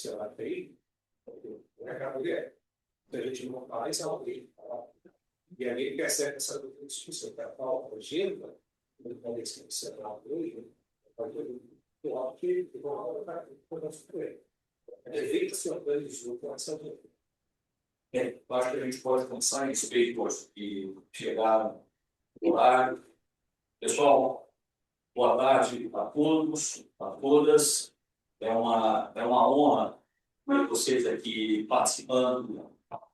você vai ter, o recado é, se a gente não faz, é alguém fala. E aí ele percebe essa discussão, que a pauta, a agenda, ele pode ser observado hoje, eu acho que é feito que se organizou com essa agenda. Eu acho que a gente pode pensar em speakers que chegaram no horário. Pessoal, boa tarde a todos, a todas. É uma honra ter vocês aqui participando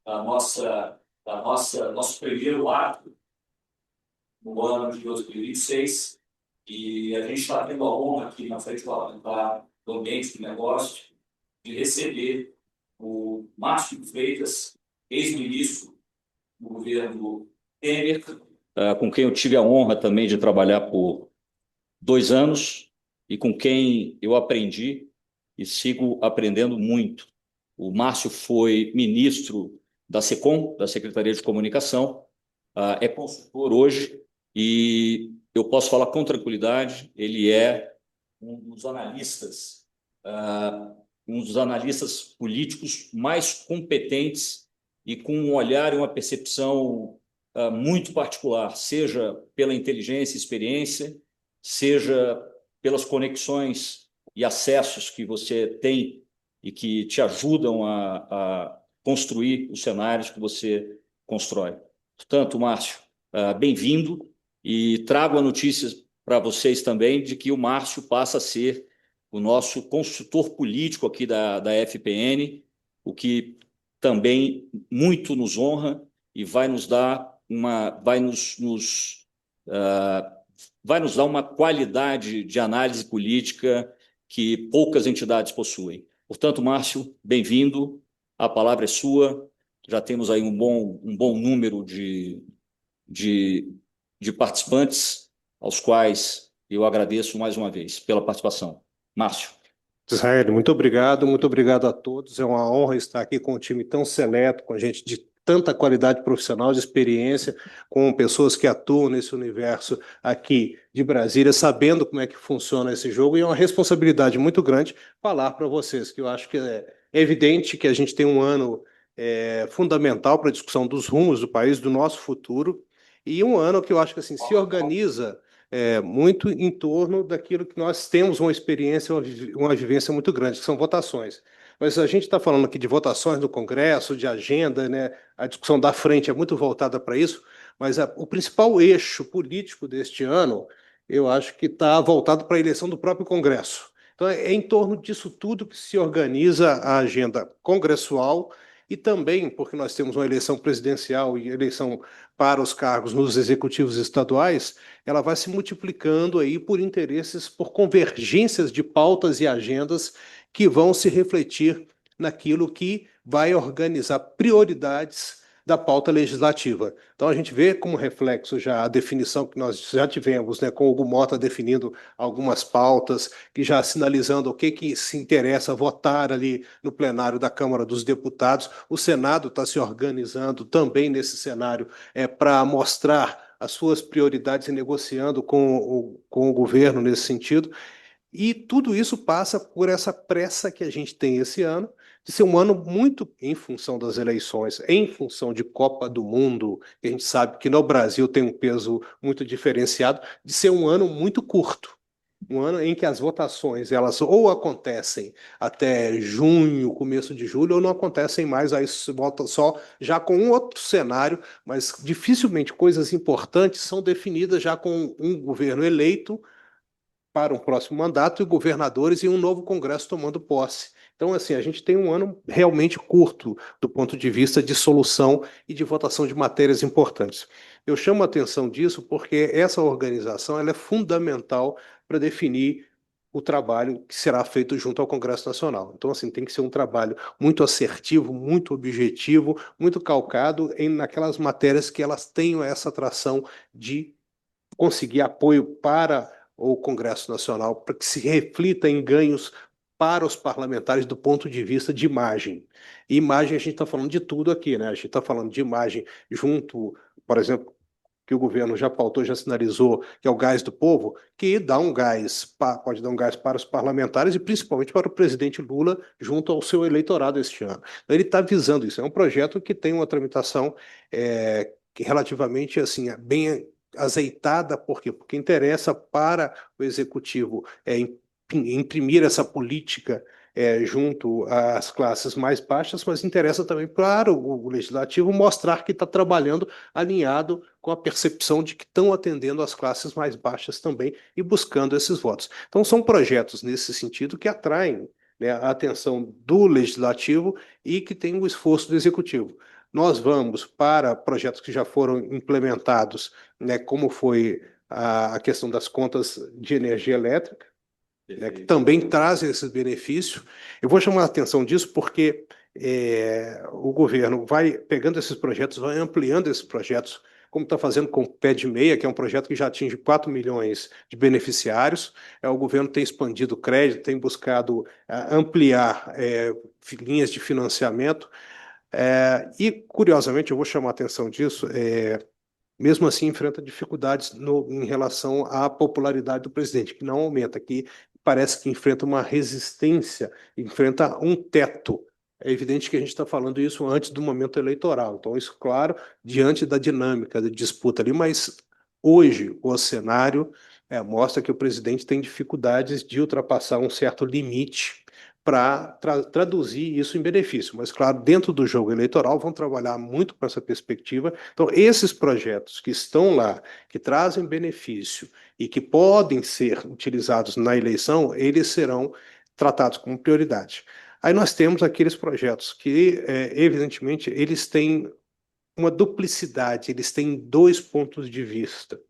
nosso primeiro ato no ano de 2026. E a gente está tendo a honra aqui na frente do ambiente de negócio de receber o Márcio Freitas, ex-ministro do governo Temer, com quem eu tive a honra também de trabalhar por 2 anos e com quem eu aprendi e sigo aprendendo muito. O Márcio foi ministro da SECOM, da Secretaria de Comunicação, é consultor hoje e eu posso falar com tranquilidade, ele é um dos analistas políticos mais competentes e com um olhar e uma percepção muito particular, seja pela inteligência e experiência, seja pelas conexões e acessos que você tem e que te ajudam a construir os cenários que você constrói. Portanto, Márcio, bem-vindo e trago a notícia para vocês também de que o Márcio passa a ser o nosso consultor político aqui da FPN, o que também muito nos honra e vai nos dar uma qualidade de análise política que poucas entidades possuem. Portanto, Márcio, bem-vindo, a palavra é sua, já temos aí um bom número de participantes, aos quais eu agradeço mais uma vez pela participação. Márcio. Israel, muito obrigado a todos. É uma honra estar aqui com um time tão seleto, com gente de tanta qualidade profissional, de experiência, com pessoas que atuam nesse universo aqui de Brasília, sabendo como é que funciona esse jogo, e é uma responsabilidade muito grande falar para vocês, que eu acho que é evidente que a gente tem um ano fundamental para a discussão dos rumos do país, do nosso futuro, e um ano que eu acho que assim, se organiza muito em torno daquilo que nós temos uma experiência, uma vivência muito grande, que são votações. Mas a gente está falando aqui de votações no Congresso, de agenda, né? A discussão da frente é muito voltada para isso, mas o principal eixo político deste ano, eu acho que está voltado para a eleição do próprio Congresso. Então, é em torno disso tudo que se organiza a agenda congressual e também porque nós temos uma eleição presidencial e eleição para os cargos nos executivos estaduais, ela vai se multiplicando aí por interesses, por convergências de pautas e agendas que vão se refletir naquilo que vai organizar prioridades da pauta legislativa. Então a gente vê como reflexo já a definição que nós já tivemos, né, com o Hugo Mota definindo algumas pautas, que já sinalizando o que se interessa votar ali no plenário da Câmara dos Deputados. O Senado está se organizando também nesse cenário para mostrar as suas prioridades e negociando com o governo nesse sentido. E tudo isso passa por essa pressa que a gente tem esse ano, de ser um ano muito em função das eleições, em função de Copa do Mundo, que a gente sabe que no Brasil tem um peso muito diferenciado, de ser um ano muito curto. Um ano em que as votações elas ou acontecem até junho, começo de julho, ou não acontecem mais, aí se volta só já com um outro cenário, mas dificilmente coisas importantes são definidas já com um governo eleito para um próximo mandato e governadores e um novo Congresso tomando posse. Então, assim, a gente tem um ano realmente curto do ponto de vista de solução e de votação de matérias importantes. Eu chamo a atenção disso porque essa organização ela é fundamental para definir o trabalho que será feito junto ao Congresso Nacional. Então, assim, tem que ser um trabalho muito assertivo, muito objetivo, muito calcado naquelas matérias que elas tenham essa atração de conseguir apoio para o Congresso Nacional, para que se reflita em ganhos para os parlamentares do ponto de vista de imagem. E imagem, a gente está falando de tudo aqui, né? A gente está falando de imagem junto, por exemplo, que o governo já pautou, já sinalizou, que é o gás do povo, que dá um gás, pode dar um gás para os parlamentares e principalmente para o presidente Lula junto ao seu eleitorado este ano. Então, ele está visando isso. É um projeto que tem uma tramitação que relativamente assim, bem azeitada, por quê? Porque interessa para o executivo imprimir essa política junto às classes mais baixas, mas interessa também para o legislativo mostrar que está trabalhando alinhado com a percepção de que estão atendendo as classes mais baixas também e buscando esses votos. Então, são projetos nesse sentido que atraem, né, a atenção do legislativo e que tem o esforço do executivo. Nós vamos para projetos que já foram implementados, né, como foi a questão das contas de energia elétrica, né, que também trazem esse benefício. Eu vou chamar a atenção disso porque o governo vai pegando esses projetos, vai ampliando esses projetos, como está fazendo com o Pé de Meia, que é um projeto que já atinge 4 milhões de beneficiários. O governo tem expandido o crédito, tem buscado ampliar linhas de financiamento. E, curiosamente, eu vou chamar a atenção disso, mesmo assim enfrenta dificuldades em relação à popularidade do presidente, que não aumenta, que parece que enfrenta uma resistência, enfrenta um teto. É evidente que a gente está falando isso antes do momento eleitoral, então isso, claro, diante da dinâmica de disputa ali, mas hoje o cenário mostra que o presidente tem dificuldades de ultrapassar um certo limite para traduzir isso em benefício. Mas, claro, dentro do jogo eleitoral vão trabalhar muito com essa perspectiva. Então, esses projetos que estão lá, que trazem benefício e que podem ser utilizados na eleição, eles serão tratados como prioridade. Aí nós temos aqueles projetos que, evidentemente, eles têm uma duplicidade, eles têm dois pontos de vista.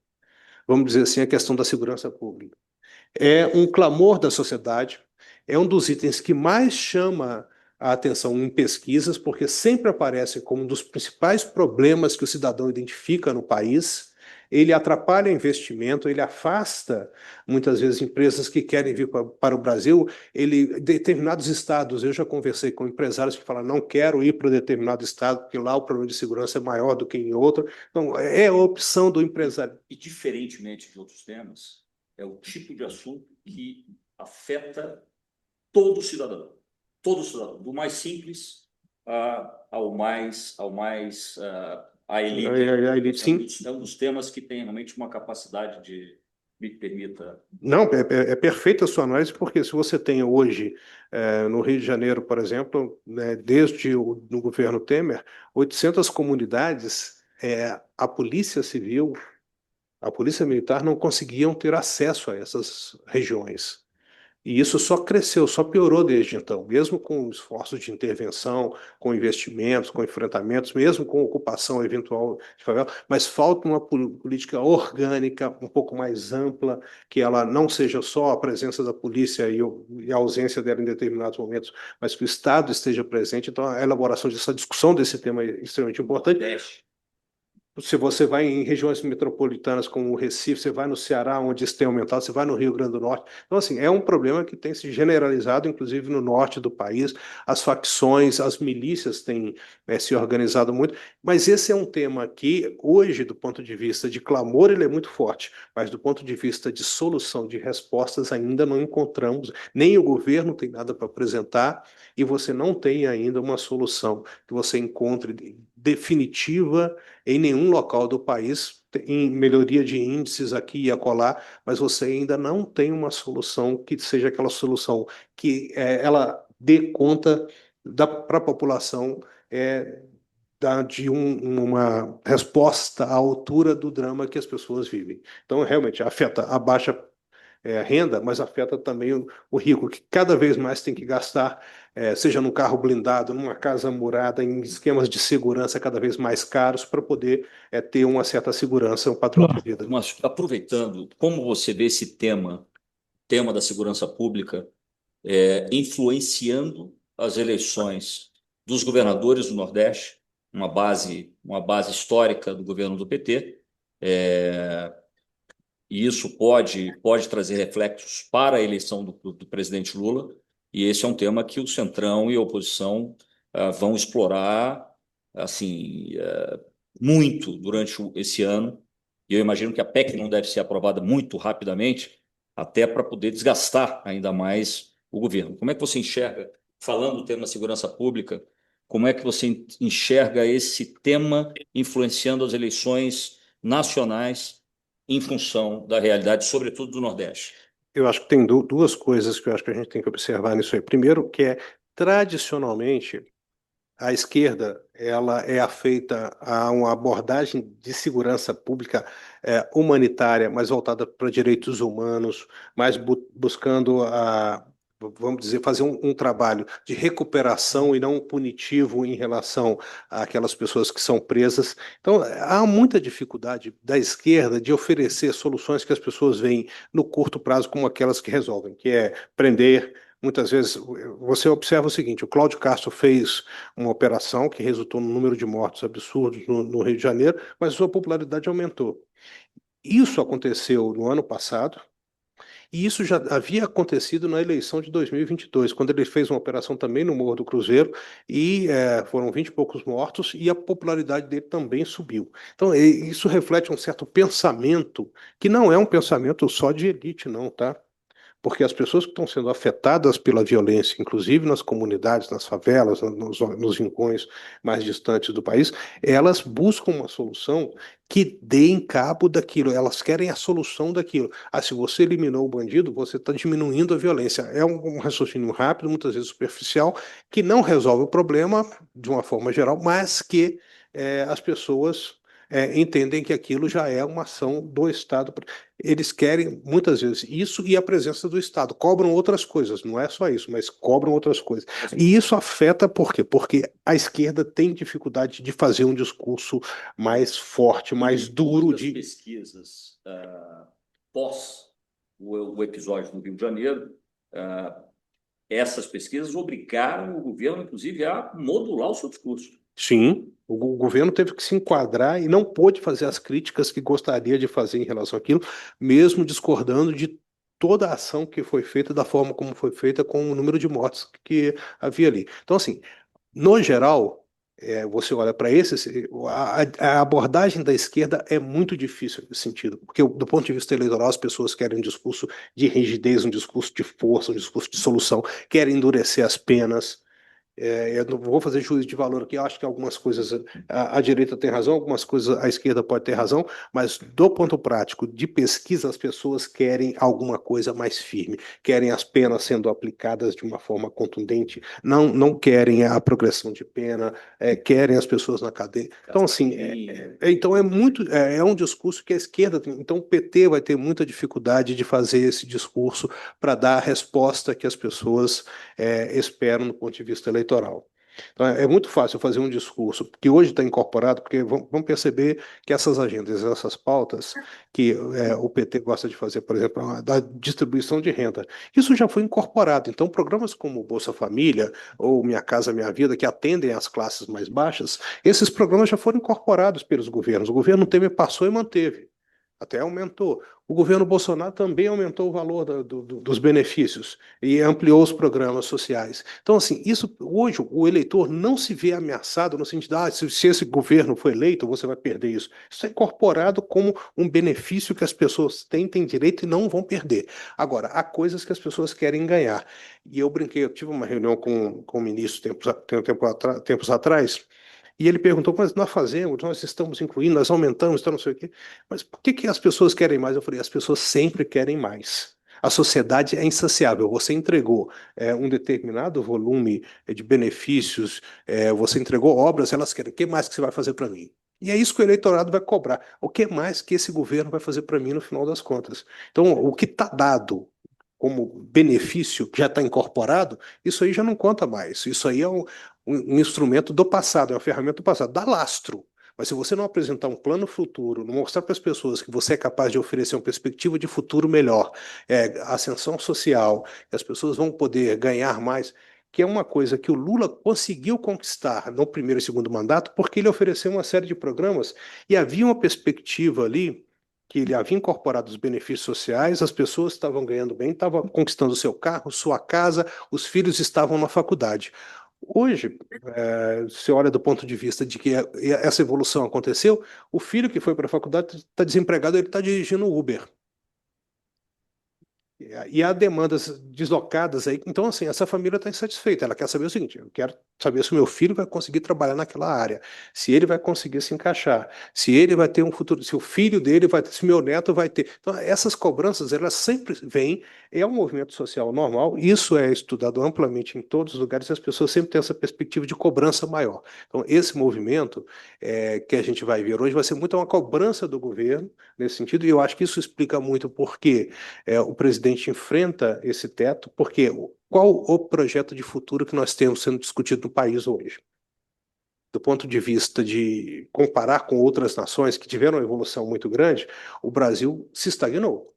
Vamos dizer assim, a questão da segurança pública. É um clamor da sociedade, é um dos itens que mais chama a atenção em pesquisas, porque sempre aparece como um dos principais problemas que o cidadão identifica no país. Ele atrapalha investimento, ele afasta, muitas vezes, empresas que querem vir para o Brasil. Determinados estados, eu já conversei com empresários que falam, não quero ir para determinado estado, porque lá o problema de segurança é maior do que em outro. Então, é a opção do empresário. E, diferentemente de outros temas, é o tipo de assunto que afeta todo cidadão, do mais simples à elite. A elite, sim. É um dos temas que tem realmente uma capacidade de, me permita. Não, é perfeita a sua análise, porque se você tem hoje, no Rio de Janeiro, por exemplo, né, desde no governo Temer, 800 comunidades, a Polícia Civil, a Polícia Militar não conseguiam ter acesso a essas regiões. E isso só cresceu, só piorou desde então, mesmo com esforços de intervenção, com investimentos, com enfrentamentos, mesmo com ocupação eventual de favela, mas falta uma política orgânica, um pouco mais ampla, que ela não seja só a presença da polícia e a ausência dela em determinados momentos, mas que o Estado esteja presente. Então, a elaboração dessa discussão desse tema é extremamente importante. Se você vai em regiões metropolitanas como o Recife, você vai no Ceará, onde isso tem aumentado, você vai no Rio Grande do Norte. Então, assim, é um problema que tem se generalizado, inclusive no norte do país. As facções, as milícias têm se organizado muito. Mas esse é um tema que, hoje, do ponto de vista de clamor, ele é muito forte. Mas do ponto de vista de solução, de respostas, ainda não encontramos. Nem o governo tem nada para apresentar e você não tem ainda uma solução que você encontre definitiva em nenhum local do país, em melhoria de índices aqui e acolá, mas você ainda não tem uma solução que seja aquela solução que ela dê conta para a população de uma resposta à altura do drama que as pessoas vivem. Então, realmente, afeta a baixa renda, mas afeta também o rico, que cada vez mais tem que gastar, seja num carro blindado, numa casa murada, em esquemas de segurança cada vez mais caros para poder ter uma certa segurança, um padrão de vida. Mas, aproveitando, como você vê esse tema da segurança pública, influenciando as eleições dos governadores do Nordeste, uma base histórica do governo do PT, e isso pode trazer reflexos para a eleição do presidente Lula, e esse é um tema que o Centrão e a oposição vão explorar assim, muito durante esse ano, E eu imagino que a PEC não deve ser aprovada muito rapidamente, até para poder desgastar ainda mais o governo. Como é que você enxerga, falando do tema segurança pública, como é que você enxerga esse tema influenciando as eleições nacionais em função da realidade, sobretudo do Nordeste? Eu acho que tem duas coisas que eu acho que a gente tem que observar nisso aí. Primeiro, que é tradicionalmente a esquerda ela é afeita a uma abordagem de segurança pública humanitária, mais voltada para direitos humanos, mais buscando vamos dizer, fazer um trabalho de recuperação e não punitivo em relação àquelas pessoas que são presas. Então, há muita dificuldade da esquerda de oferecer soluções que as pessoas veem no curto prazo como aquelas que resolvem, que é prender. Muitas vezes você observa o seguinte: o Cláudio Castro fez uma operação que resultou num número de mortos absurdos no Rio de Janeiro, mas sua popularidade aumentou. Isso aconteceu no ano passado, e isso já havia acontecido na eleição de 2022, quando ele fez uma operação também no Morro do Cruzeiro, e foram 20 e poucos mortos, e a popularidade dele também subiu. Então, isso reflete um certo pensamento, que não é um pensamento só de elite, não, tá? Porque as pessoas que estão sendo afetadas pela violência, inclusive nas comunidades, nas favelas, nos rincões mais distantes do país, elas buscam uma solução que dê em cabo daquilo, elas querem a solução daquilo. Ah, se você eliminou o bandido, você está diminuindo a violência. É um raciocínio rápido, muitas vezes superficial, que não resolve o problema de uma forma geral, mas que as pessoas entendem que aquilo já é uma ação do Estado. Eles querem, muitas vezes, isso e a presença do Estado. Cobram outras coisas, não é só isso, mas cobram outras coisas. E isso afeta por quê? Porque a esquerda tem dificuldade de fazer um discurso mais forte, mais duro. As pesquisas pós o episódio no Rio de Janeiro, essas pesquisas obrigaram o governo, inclusive, a modular o seu discurso. Sim, o governo teve que se enquadrar e não pôde fazer as críticas que gostaria de fazer em relação àquilo, mesmo discordando de toda a ação que foi feita, da forma como foi feita, com o número de mortes que havia ali. Então, assim, no geral, você olha para a abordagem da esquerda é muito difícil nesse sentido, porque do ponto de vista eleitoral as pessoas querem um discurso de rigidez, um discurso de força, um discurso de solução, querem endurecer as penas. Eu não vou fazer juízo de valor aqui, eu acho que algumas coisas a direita tem razão, algumas coisas a esquerda pode ter razão, mas do ponto prático de pesquisa, as pessoas querem alguma coisa mais firme, querem as penas sendo aplicadas de uma forma contundente, não querem a progressão de pena, querem as pessoas na cadeia. Então, assim, então é um discurso que a esquerda tem. Então, o PT vai ter muita dificuldade de fazer esse discurso para dar a resposta que as pessoas esperam do ponto de vista eleitoral. Então, é muito fácil fazer um discurso que hoje está incorporado, porque vamos perceber que essas agendas, essas pautas que o PT gosta de fazer, por exemplo, da distribuição de renda, isso já foi incorporado. Então, programas como Bolsa Família ou Minha Casa Minha Vida, que atendem às classes mais baixas, esses programas já foram incorporados pelos governos. O governo Temer passou e manteve. Até aumentou. O governo Bolsonaro também aumentou o valor dos benefícios e ampliou os programas sociais. Então, assim, isso hoje o eleitor não se vê ameaçado no sentido de, se esse governo for eleito, você vai perder isso. Isso é incorporado como um benefício que as pessoas têm direito e não vão perder. Agora, há coisas que as pessoas querem ganhar. E eu brinquei, eu tive uma reunião com o ministro tempos atrás. E ele perguntou, mas nós fazemos, nós estamos incluindo, nós aumentamos, então não sei o quê. Mas por que as pessoas querem mais? Eu falei, as pessoas sempre querem mais. A sociedade é insaciável. Você entregou um determinado volume de benefícios, você entregou obras, elas querem. O que mais que você vai fazer para mim? E é isso que o eleitorado vai cobrar. O que mais que esse governo vai fazer para mim no final das contas? Então, o que está dado como benefício, que já está incorporado, isso aí já não conta mais. Isso aí é um instrumento do passado, é uma ferramenta do passado, dá lastro. Mas se você não apresentar um plano futuro, não mostrar para as pessoas que você é capaz de oferecer uma perspectiva de futuro melhor, ascensão social, que as pessoas vão poder ganhar mais, que é uma coisa que o Lula conseguiu conquistar no primeiro e segundo mandato, porque ele ofereceu uma série de programas e havia uma perspectiva ali que ele havia incorporado os benefícios sociais, as pessoas estavam ganhando bem, estavam conquistando seu carro, sua casa, os filhos estavam na faculdade. Hoje, você olha do ponto de vista de que essa evolução aconteceu, o filho que foi para a faculdade está desempregado, ele está dirigindo Uber. E há demandas deslocadas aí. Então, assim, essa família está insatisfeita. Ela quer saber o seguinte: eu quero saber se o meu filho vai conseguir trabalhar naquela área, se ele vai conseguir se encaixar, se ele vai ter um futuro, se o filho dele vai ter, se meu neto vai ter. Então, essas cobranças, elas sempre vêm, é um movimento social normal, isso é estudado amplamente em todos os lugares, e as pessoas sempre têm essa perspectiva de cobrança maior. Então, esse movimento que a gente vai ver hoje vai ser muito uma cobrança do governo nesse sentido, e eu acho que isso explica muito por quê o presidente enfrenta esse teto, porque qual o projeto de futuro que nós temos sendo discutido no país hoje? Do ponto de vista de comparar com outras nações que tiveram uma evolução muito grande, o Brasil se estagnou.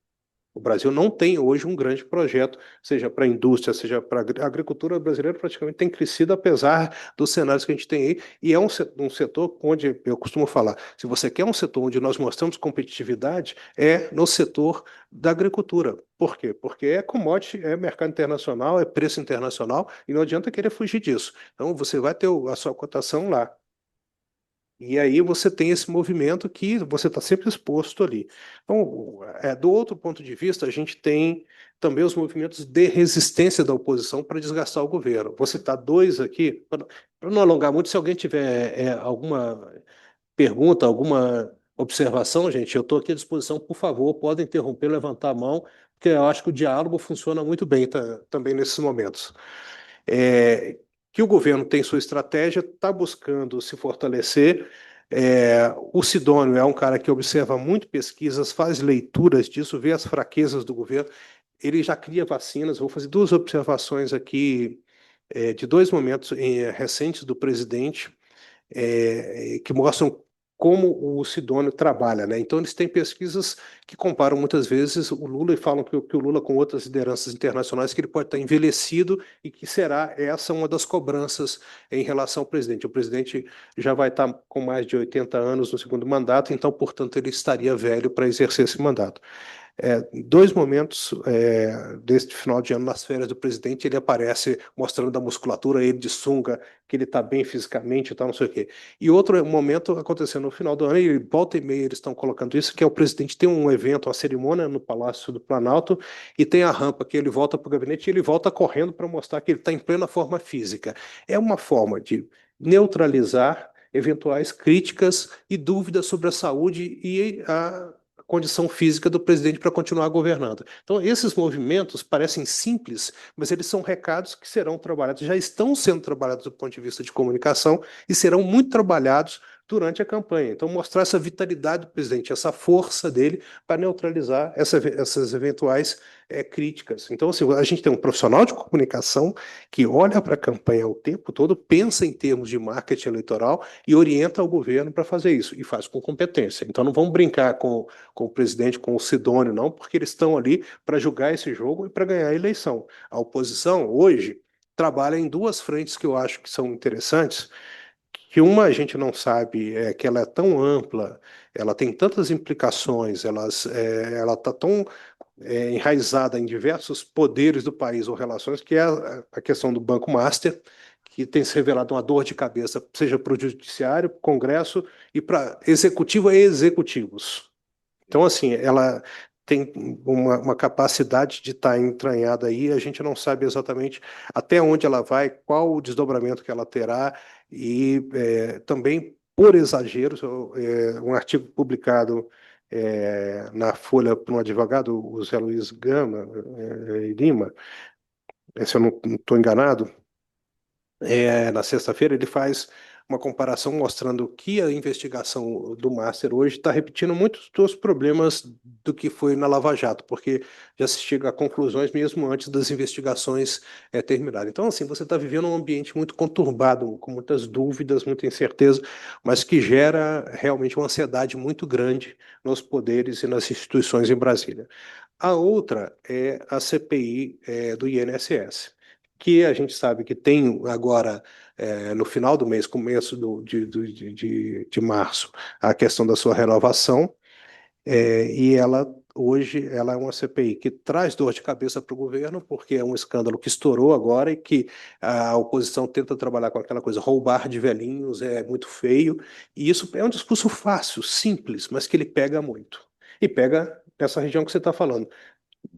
O Brasil não tem hoje um grande projeto, seja para a indústria, seja para a agricultura brasileira, praticamente tem crescido apesar dos cenários que a gente tem aí, e é um setor onde eu costumo falar, se você quer um setor onde nós mostramos competitividade, é no setor da agricultura. Por quê? Porque é commodity, é mercado internacional, é preço internacional, e não adianta querer fugir disso. Então você vai ter a sua cotação lá. E aí você tem esse movimento que você está sempre exposto ali. Então, do outro ponto de vista, a gente tem também os movimentos de resistência da oposição para desgastar o governo. Vou citar dois aqui, para não alongar muito, se alguém tiver alguma pergunta, alguma observação, gente, eu estou aqui à disposição, por favor, podem interromper, levantar a mão, porque eu acho que o diálogo funciona muito bem também nesses momentos. É, que o governo tem sua estratégia, está buscando se fortalecer. O Sidônio é um cara que observa muito pesquisas, faz leituras disso, vê as fraquezas do governo. Ele já cria vacinas. Vou fazer duas observações aqui de dois momentos recentes do presidente que mostram como o Sidônio trabalha, né? Então eles têm pesquisas que comparam muitas vezes o Lula e falam que o Lula com outras lideranças internacionais que ele pode estar envelhecido e que será essa uma das cobranças em relação ao presidente. O presidente já vai estar com mais de 80 anos no segundo mandato, então, portanto, ele estaria velho para exercer esse mandato. Dois momentos deste final de ano, nas férias do presidente, ele aparece mostrando a musculatura, ele de sunga, que ele está bem fisicamente e tal, não sei o quê. E outro momento acontecendo no final do ano, e volta e meia eles estão colocando isso, que é o presidente tem um evento, uma cerimônia no Palácio do Planalto, e tem a rampa que ele volta para o gabinete e ele volta correndo para mostrar que ele está em plena forma física. É uma forma de neutralizar eventuais críticas e dúvidas sobre a saúde e a condição física do presidente para continuar governando. Então, esses movimentos parecem simples, mas eles são recados que serão trabalhados, já estão sendo trabalhados do ponto de vista de comunicação e serão muito trabalhados durante a campanha. Então, mostrar essa vitalidade do presidente, essa força dele para neutralizar essas eventuais críticas. Então, assim, a gente tem um profissional de comunicação que olha para a campanha o tempo todo, pensa em termos de marketing eleitoral e orienta o governo para fazer isso, e faz com competência. Então, não vamos brincar com o presidente, com o Sidônio, não, porque eles estão ali para julgar esse jogo e para ganhar a eleição. A oposição, hoje, trabalha em duas frentes que eu acho que são interessantes, que uma a gente não sabe que ela é tão ampla, ela tem tantas implicações, ela está tão enraizada em diversos poderes do país ou relações, que é a questão do Banco Master, que tem se revelado uma dor de cabeça, seja para o judiciário, Congresso e para executivo e executivos. Então, assim, ela tem uma capacidade de estar entranhada aí, a gente não sabe exatamente até onde ela vai, qual o desdobramento que ela terá, e também, por exageros, um artigo publicado na Folha por um advogado, o Zé Luiz Gama, Lima, se eu não estou enganado, na sexta-feira, ele faz uma comparação mostrando que a investigação do Master hoje está repetindo muitos dos problemas do que foi na Lava Jato, porque já se chega a conclusões mesmo antes das investigações terminarem. Então, assim, você está vivendo um ambiente muito conturbado, com muitas dúvidas, muita incerteza, mas que gera realmente uma ansiedade muito grande nos poderes e nas instituições em Brasília. A outra é a CPI do INSS, que a gente sabe que tem agora, no final do mês, começo de março, a questão da sua renovação, e ela hoje ela é uma CPI que traz dor de cabeça para o governo, porque é um escândalo que estourou agora e que a oposição tenta trabalhar com aquela coisa, roubar de velhinhos é muito feio, e isso é um discurso fácil, simples, mas que ele pega muito. E pega nessa região que você está falando.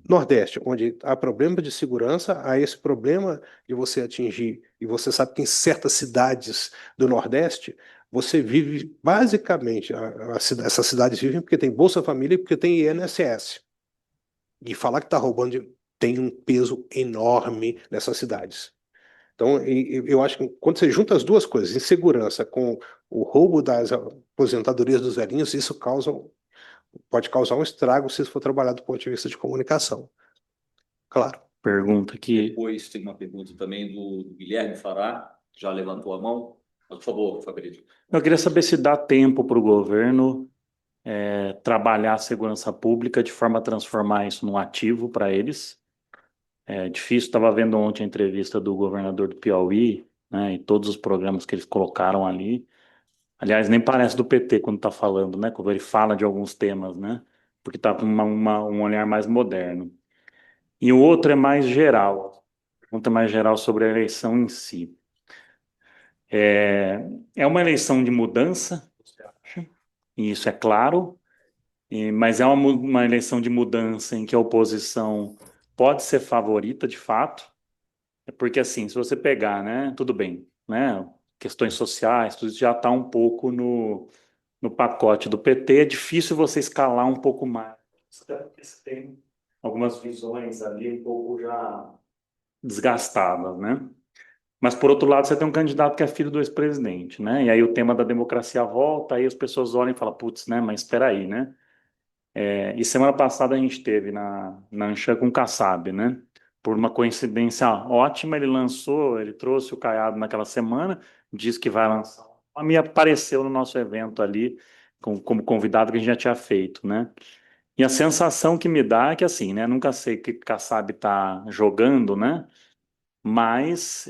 Nordeste, onde há problema de segurança, há esse problema de você atingir, e você sabe que em certas cidades do Nordeste, você vive basicamente, essas cidades vivem porque tem Bolsa Família e porque tem INSS. E falar que está roubando tem um peso enorme nessas cidades. Então, eu acho que quando você junta as duas coisas, insegurança com o roubo das aposentadorias dos velhinhos, isso pode causar um estrago se isso for trabalhado do ponto de vista de comunicação. Claro. Pergunta que Depois tem uma pergunta também do Guilherme Fará, que já levantou a mão. Por favor, Fabrício. eu queria saber se dá tempo para o governo trabalhar a segurança pública de forma a transformar isso num ativo para eles. É difícil, estava vendo ontem a entrevista do governador do Piauí, né, e todos os programas que eles colocaram ali. Aliás, nem parece do PT quando está falando, né, quando ele fala de alguns temas, né, porque está com um olhar mais moderno. E o outro é mais geral, pergunta mais geral sobre a eleição em si. É uma eleição de mudança, você acha? E isso é claro, mas é uma eleição de mudança em que a oposição pode ser favorita, de fato, porque assim, se você pegar, né, tudo bem, né, questões sociais, tudo isso já está um pouco no pacote do PT, é difícil você escalar um pouco mais, até porque você tem algumas visões ali um pouco já desgastadas, né? Mas, por outro lado, você tem um candidato que é filho do ex-presidente, né? E aí o tema da democracia volta, aí as pessoas olham e falam, putz, né? Mas espera aí, né? E semana passada a gente teve na Anshan com o Kassab, né? Por uma coincidência ótima, ele trouxe o Caiado naquela semana, disse que vai lançar. A minha apareceu no nosso evento ali, como convidado que a gente já tinha feito, né? E a sensação que me dá é que assim, né? Nunca sei o que o Kassab está jogando, né? Mas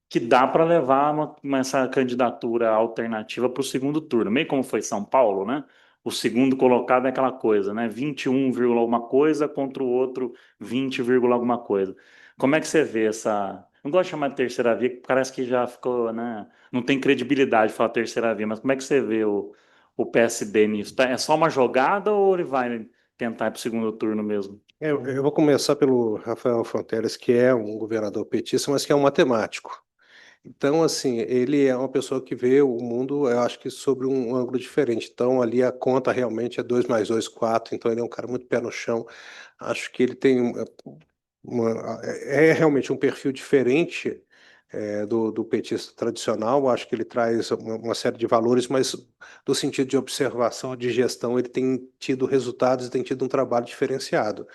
que dá para levar essa candidatura alternativa para o segundo turno, meio como foi São Paulo, né? O segundo colocado é aquela coisa, né? 21, alguma coisa contra o outro 20, alguma coisa. Como é que você vê essa. Não gosto de chamar de terceira via, porque parece que já ficou, né? Não tem credibilidade falar terceira via, mas como é que você vê o PSD nisso? É só uma jogada ou ele vai tentar ir para o segundo turno mesmo? Eu vou começar pelo Rafael Fonteles, que é um governador petista, mas que é um matemático. Então, assim, ele é uma pessoa que vê o mundo, eu acho que sobre um ângulo diferente. Então, ali a conta realmente é 2 mais 2, 4. Então, ele é um cara muito pé no chão. Acho que ele tem é realmente um perfil diferente do petista tradicional. Acho que ele traz uma série de valores, mas do sentido de observação, de gestão, ele tem tido resultados e tem tido um trabalho diferenciado.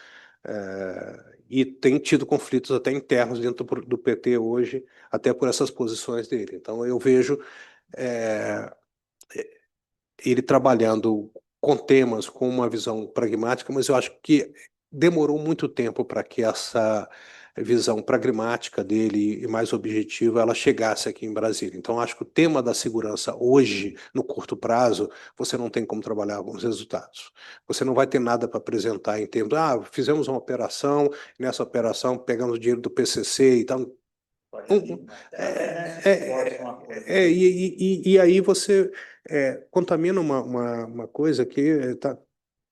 E tem tido conflitos até internos dentro do PT hoje, até por essas posições dele. Então, eu vejo é, ele trabalhando com temas com uma visão pragmática, mas eu acho que demorou muito tempo para que essa visão pragmática dele e mais objetiva ela chegasse aqui em Brasília. Então, acho que o tema da segurança hoje, no curto prazo, você não tem como trabalhar alguns resultados. Você não vai ter nada para apresentar em termos, fizemos uma operação, nessa operação pegamos dinheiro do PCC e tal. E aí você contamina uma coisa que tá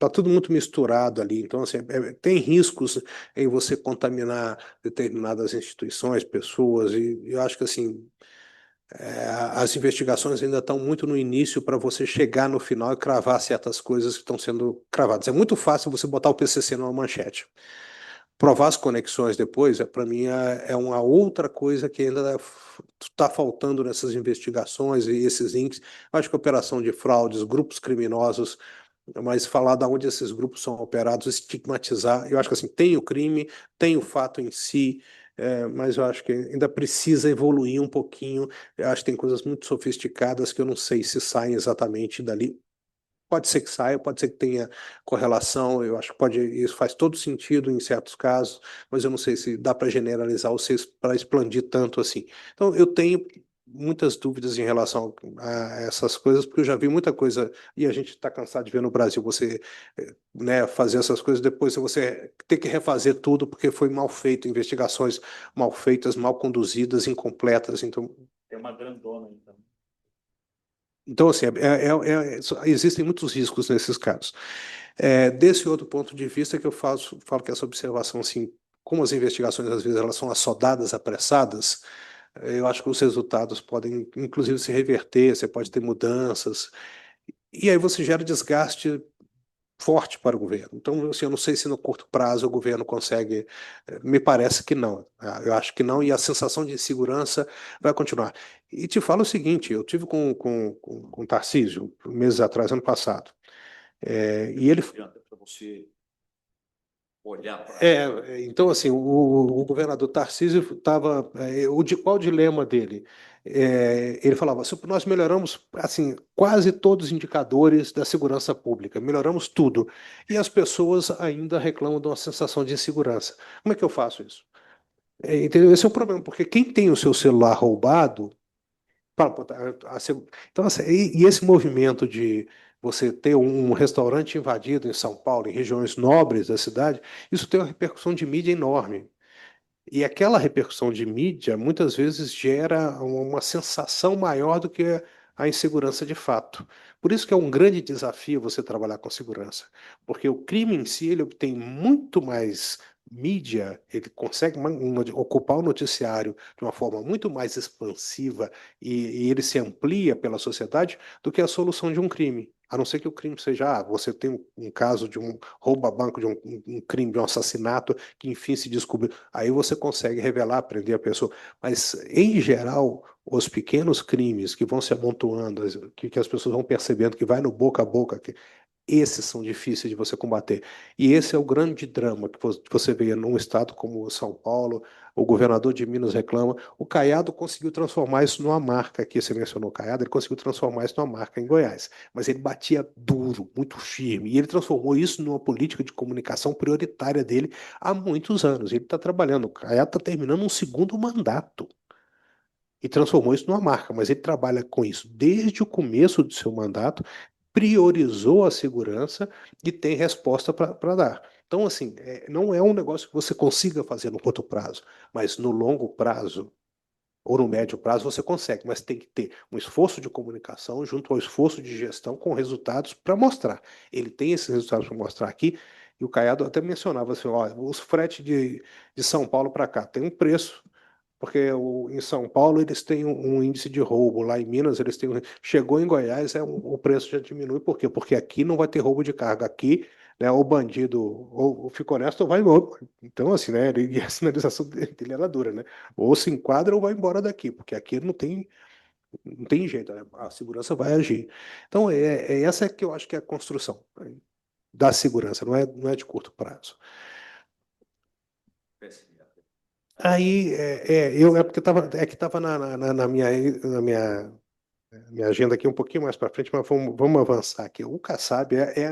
tudo muito misturado ali. Então, assim, tem riscos em você contaminar determinadas instituições, pessoas, e eu acho que assim as investigações ainda estão muito no início para você chegar no final e cravar certas coisas que estão sendo cravadas. É muito fácil você botar o PCC numa manchete. Provar as conexões depois, para mim, é uma outra coisa que ainda está faltando nessas investigações e esses links. Eu acho que operação de fraudes, grupos criminosos, mas falar de onde esses grupos são operados, estigmatizar. Eu acho que assim, tem o crime, tem o fato em si, mas eu acho que ainda precisa evoluir um pouquinho. Eu acho que tem coisas muito sofisticadas que eu não sei se saem exatamente dali. Pode ser que saia, pode ser que tenha correlação, eu acho que isso faz todo sentido em certos casos, mas eu não sei se dá para generalizar ou se para expandir tanto assim. Então, eu tenho muitas dúvidas em relação a essas coisas, porque eu já vi muita coisa, e a gente está cansado de ver no Brasil você né, fazer essas coisas, depois você ter que refazer tudo porque foi mal feito, investigações mal feitas, mal conduzidas, incompletas. Tem uma grandona então. Então assim, existem muitos riscos nesses casos. Desse outro ponto de vista que eu falo que essa observação, assim, como as investigações às vezes elas são assodadas, apressadas, eu acho que os resultados podem, inclusive, se reverter, você pode ter mudanças, e aí você gera desgaste forte para o governo. Então, assim, eu não sei se no curto prazo o governo consegue, me parece que não. Eu acho que não, e a sensação de insegurança vai continuar. E te falo o seguinte, eu tive com o Tarcísio, meses atrás, ano passado, e ele Para você olhar para. então, assim, o governador Tarcísio estava. Qual o dilema dele? Ele falava: nós melhoramos assim, quase todos os indicadores da segurança pública, melhoramos tudo. E as pessoas ainda reclamam de uma sensação de insegurança. Como é que eu faço isso? Entendeu? Esse é o problema, porque quem tem o seu celular roubado. Fala, pô, então, assim, e esse movimento de você ter um restaurante invadido em São Paulo, em regiões nobres da cidade, isso tem uma repercussão de mídia enorme. E aquela repercussão de mídia muitas vezes gera uma sensação maior do que a insegurança de fato. Por isso que é um grande desafio você trabalhar com segurança, porque o crime em si ele obtém muito mais mídia, ele consegue ocupar o noticiário de uma forma muito mais expansiva e ele se amplia pela sociedade do que a solução de um crime. A não ser que o crime seja, você tem um caso de um rouba-banco, de um crime, de um assassinato, que enfim se descobriu. Aí você consegue revelar, prender a pessoa. Mas, em geral, os pequenos crimes que vão se amontoando, que as pessoas vão percebendo que vai no boca a boca, esses são difíceis de você combater. E esse é o grande drama que você vê num estado como São Paulo, o governador de Minas reclama. O Caiado conseguiu transformar isso numa marca, aqui você mencionou o Caiado, ele conseguiu transformar isso numa marca em Goiás. Mas ele batia duro, muito firme, e ele transformou isso numa política de comunicação prioritária dele há muitos anos. Ele está trabalhando, o Caiado está terminando um segundo mandato e transformou isso numa marca, mas ele trabalha com isso desde o começo do seu mandato, priorizou a segurança e tem resposta para dar. Então, assim, não é um negócio que você consiga fazer no curto prazo, mas no longo prazo ou no médio prazo você consegue, mas tem que ter um esforço de comunicação junto ao esforço de gestão com resultados para mostrar. Ele tem esses resultados para mostrar aqui, e o Caiado até mencionava assim, ó, os fretes de São Paulo para cá tem um preço, porque em São Paulo eles têm um índice de roubo, lá em Minas eles têm chegou em Goiás, o preço já diminui, por quê? Porque aqui não vai ter roubo de carga, aqui, né, o bandido ou fica honesto ou vai embora. Então, assim, né, e a sinalização dele era dura, né? Ou se enquadra ou vai embora daqui, porque aqui não tem jeito, né? A segurança vai agir. Então, essa que eu acho que é a construção, né, da segurança, não é de curto prazo. Aí, porque estava na minha agenda aqui um pouquinho mais para frente, mas vamos avançar aqui. O Kassab é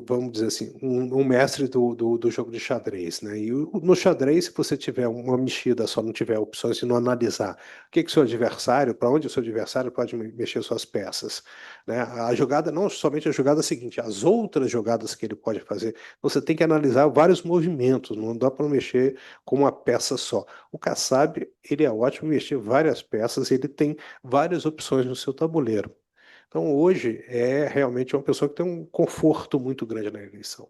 vamos dizer assim, um mestre do jogo de xadrez, né? E no xadrez, se você tiver uma mexida só, não tiver opções de não analisar o que o seu adversário, para onde o seu adversário pode mexer suas peças, né? A jogada, não somente a jogada seguinte, as outras jogadas que ele pode fazer, você tem que analisar vários movimentos, não dá para mexer com uma peça só. O Kassab, ele é ótimo em mexer várias peças, ele tem várias opções no seu tabuleiro. Então, hoje, é realmente uma pessoa que tem um conforto muito grande na eleição.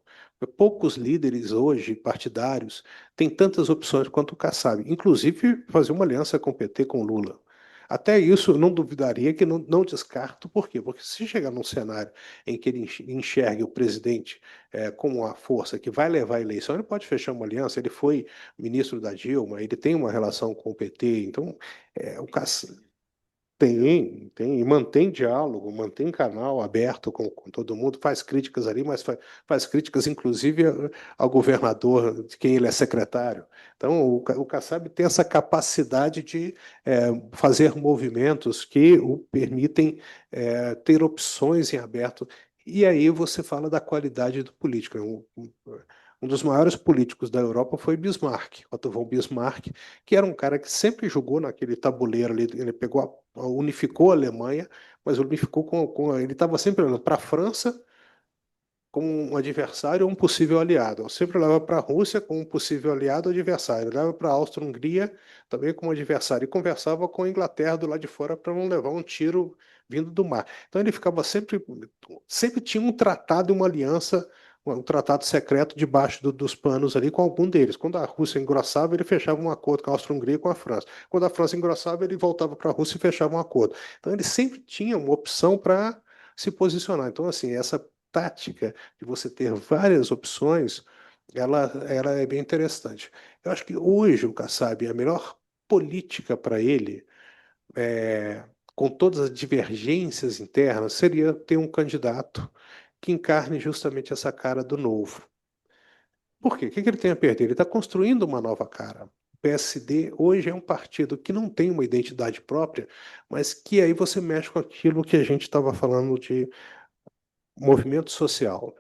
Poucos líderes hoje, partidários, têm tantas opções quanto o Kassab, inclusive fazer uma aliança com o PT, com o Lula. Até isso, eu não duvidaria que não descarto, por quê? Porque se chegar num cenário em que ele enxergue o presidente como uma força que vai levar a eleição, ele pode fechar uma aliança, ele foi ministro da Dilma, ele tem uma relação com o PT, então o Kassab. Tem, e mantém diálogo, mantém canal aberto com todo mundo, faz críticas ali, mas faz críticas inclusive ao governador de quem ele é secretário. Então, o Kassab tem essa capacidade de fazer movimentos que o permitem ter opções em aberto. E aí você fala da qualidade do político, né? Um dos maiores políticos da Europa foi Bismarck, Otto von Bismarck, que era um cara que sempre jogou naquele tabuleiro ali, ele pegou, unificou a Alemanha, mas unificou ele estava sempre olhando para a França como um adversário ou um possível aliado. Eu sempre olhava para a Rússia como um possível aliado ou adversário. Eu olhava para a Áustria-Hungria também como adversário. E conversava com a Inglaterra do lado de fora para não levar um tiro vindo do mar. Então ele ficava sempre tinha um tratado e uma aliança, um tratado secreto debaixo dos panos ali com algum deles. Quando a Rússia engrossava, ele fechava um acordo com a Áustria-Hungria e com a França. Quando a França engrossava, ele voltava para a Rússia e fechava um acordo. Então ele sempre tinha uma opção para se posicionar. Então, assim, essa tática de você ter várias opções, ela é bem interessante. Eu acho que hoje o Kassab, a melhor política para ele, com todas as divergências internas, seria ter um candidato que encarne justamente essa cara do novo. Por quê? O que ele tem a perder? Ele está construindo uma nova cara. O PSD hoje é um partido que não tem uma identidade própria, mas que aí você mexe com aquilo que a gente estava falando de movimento social.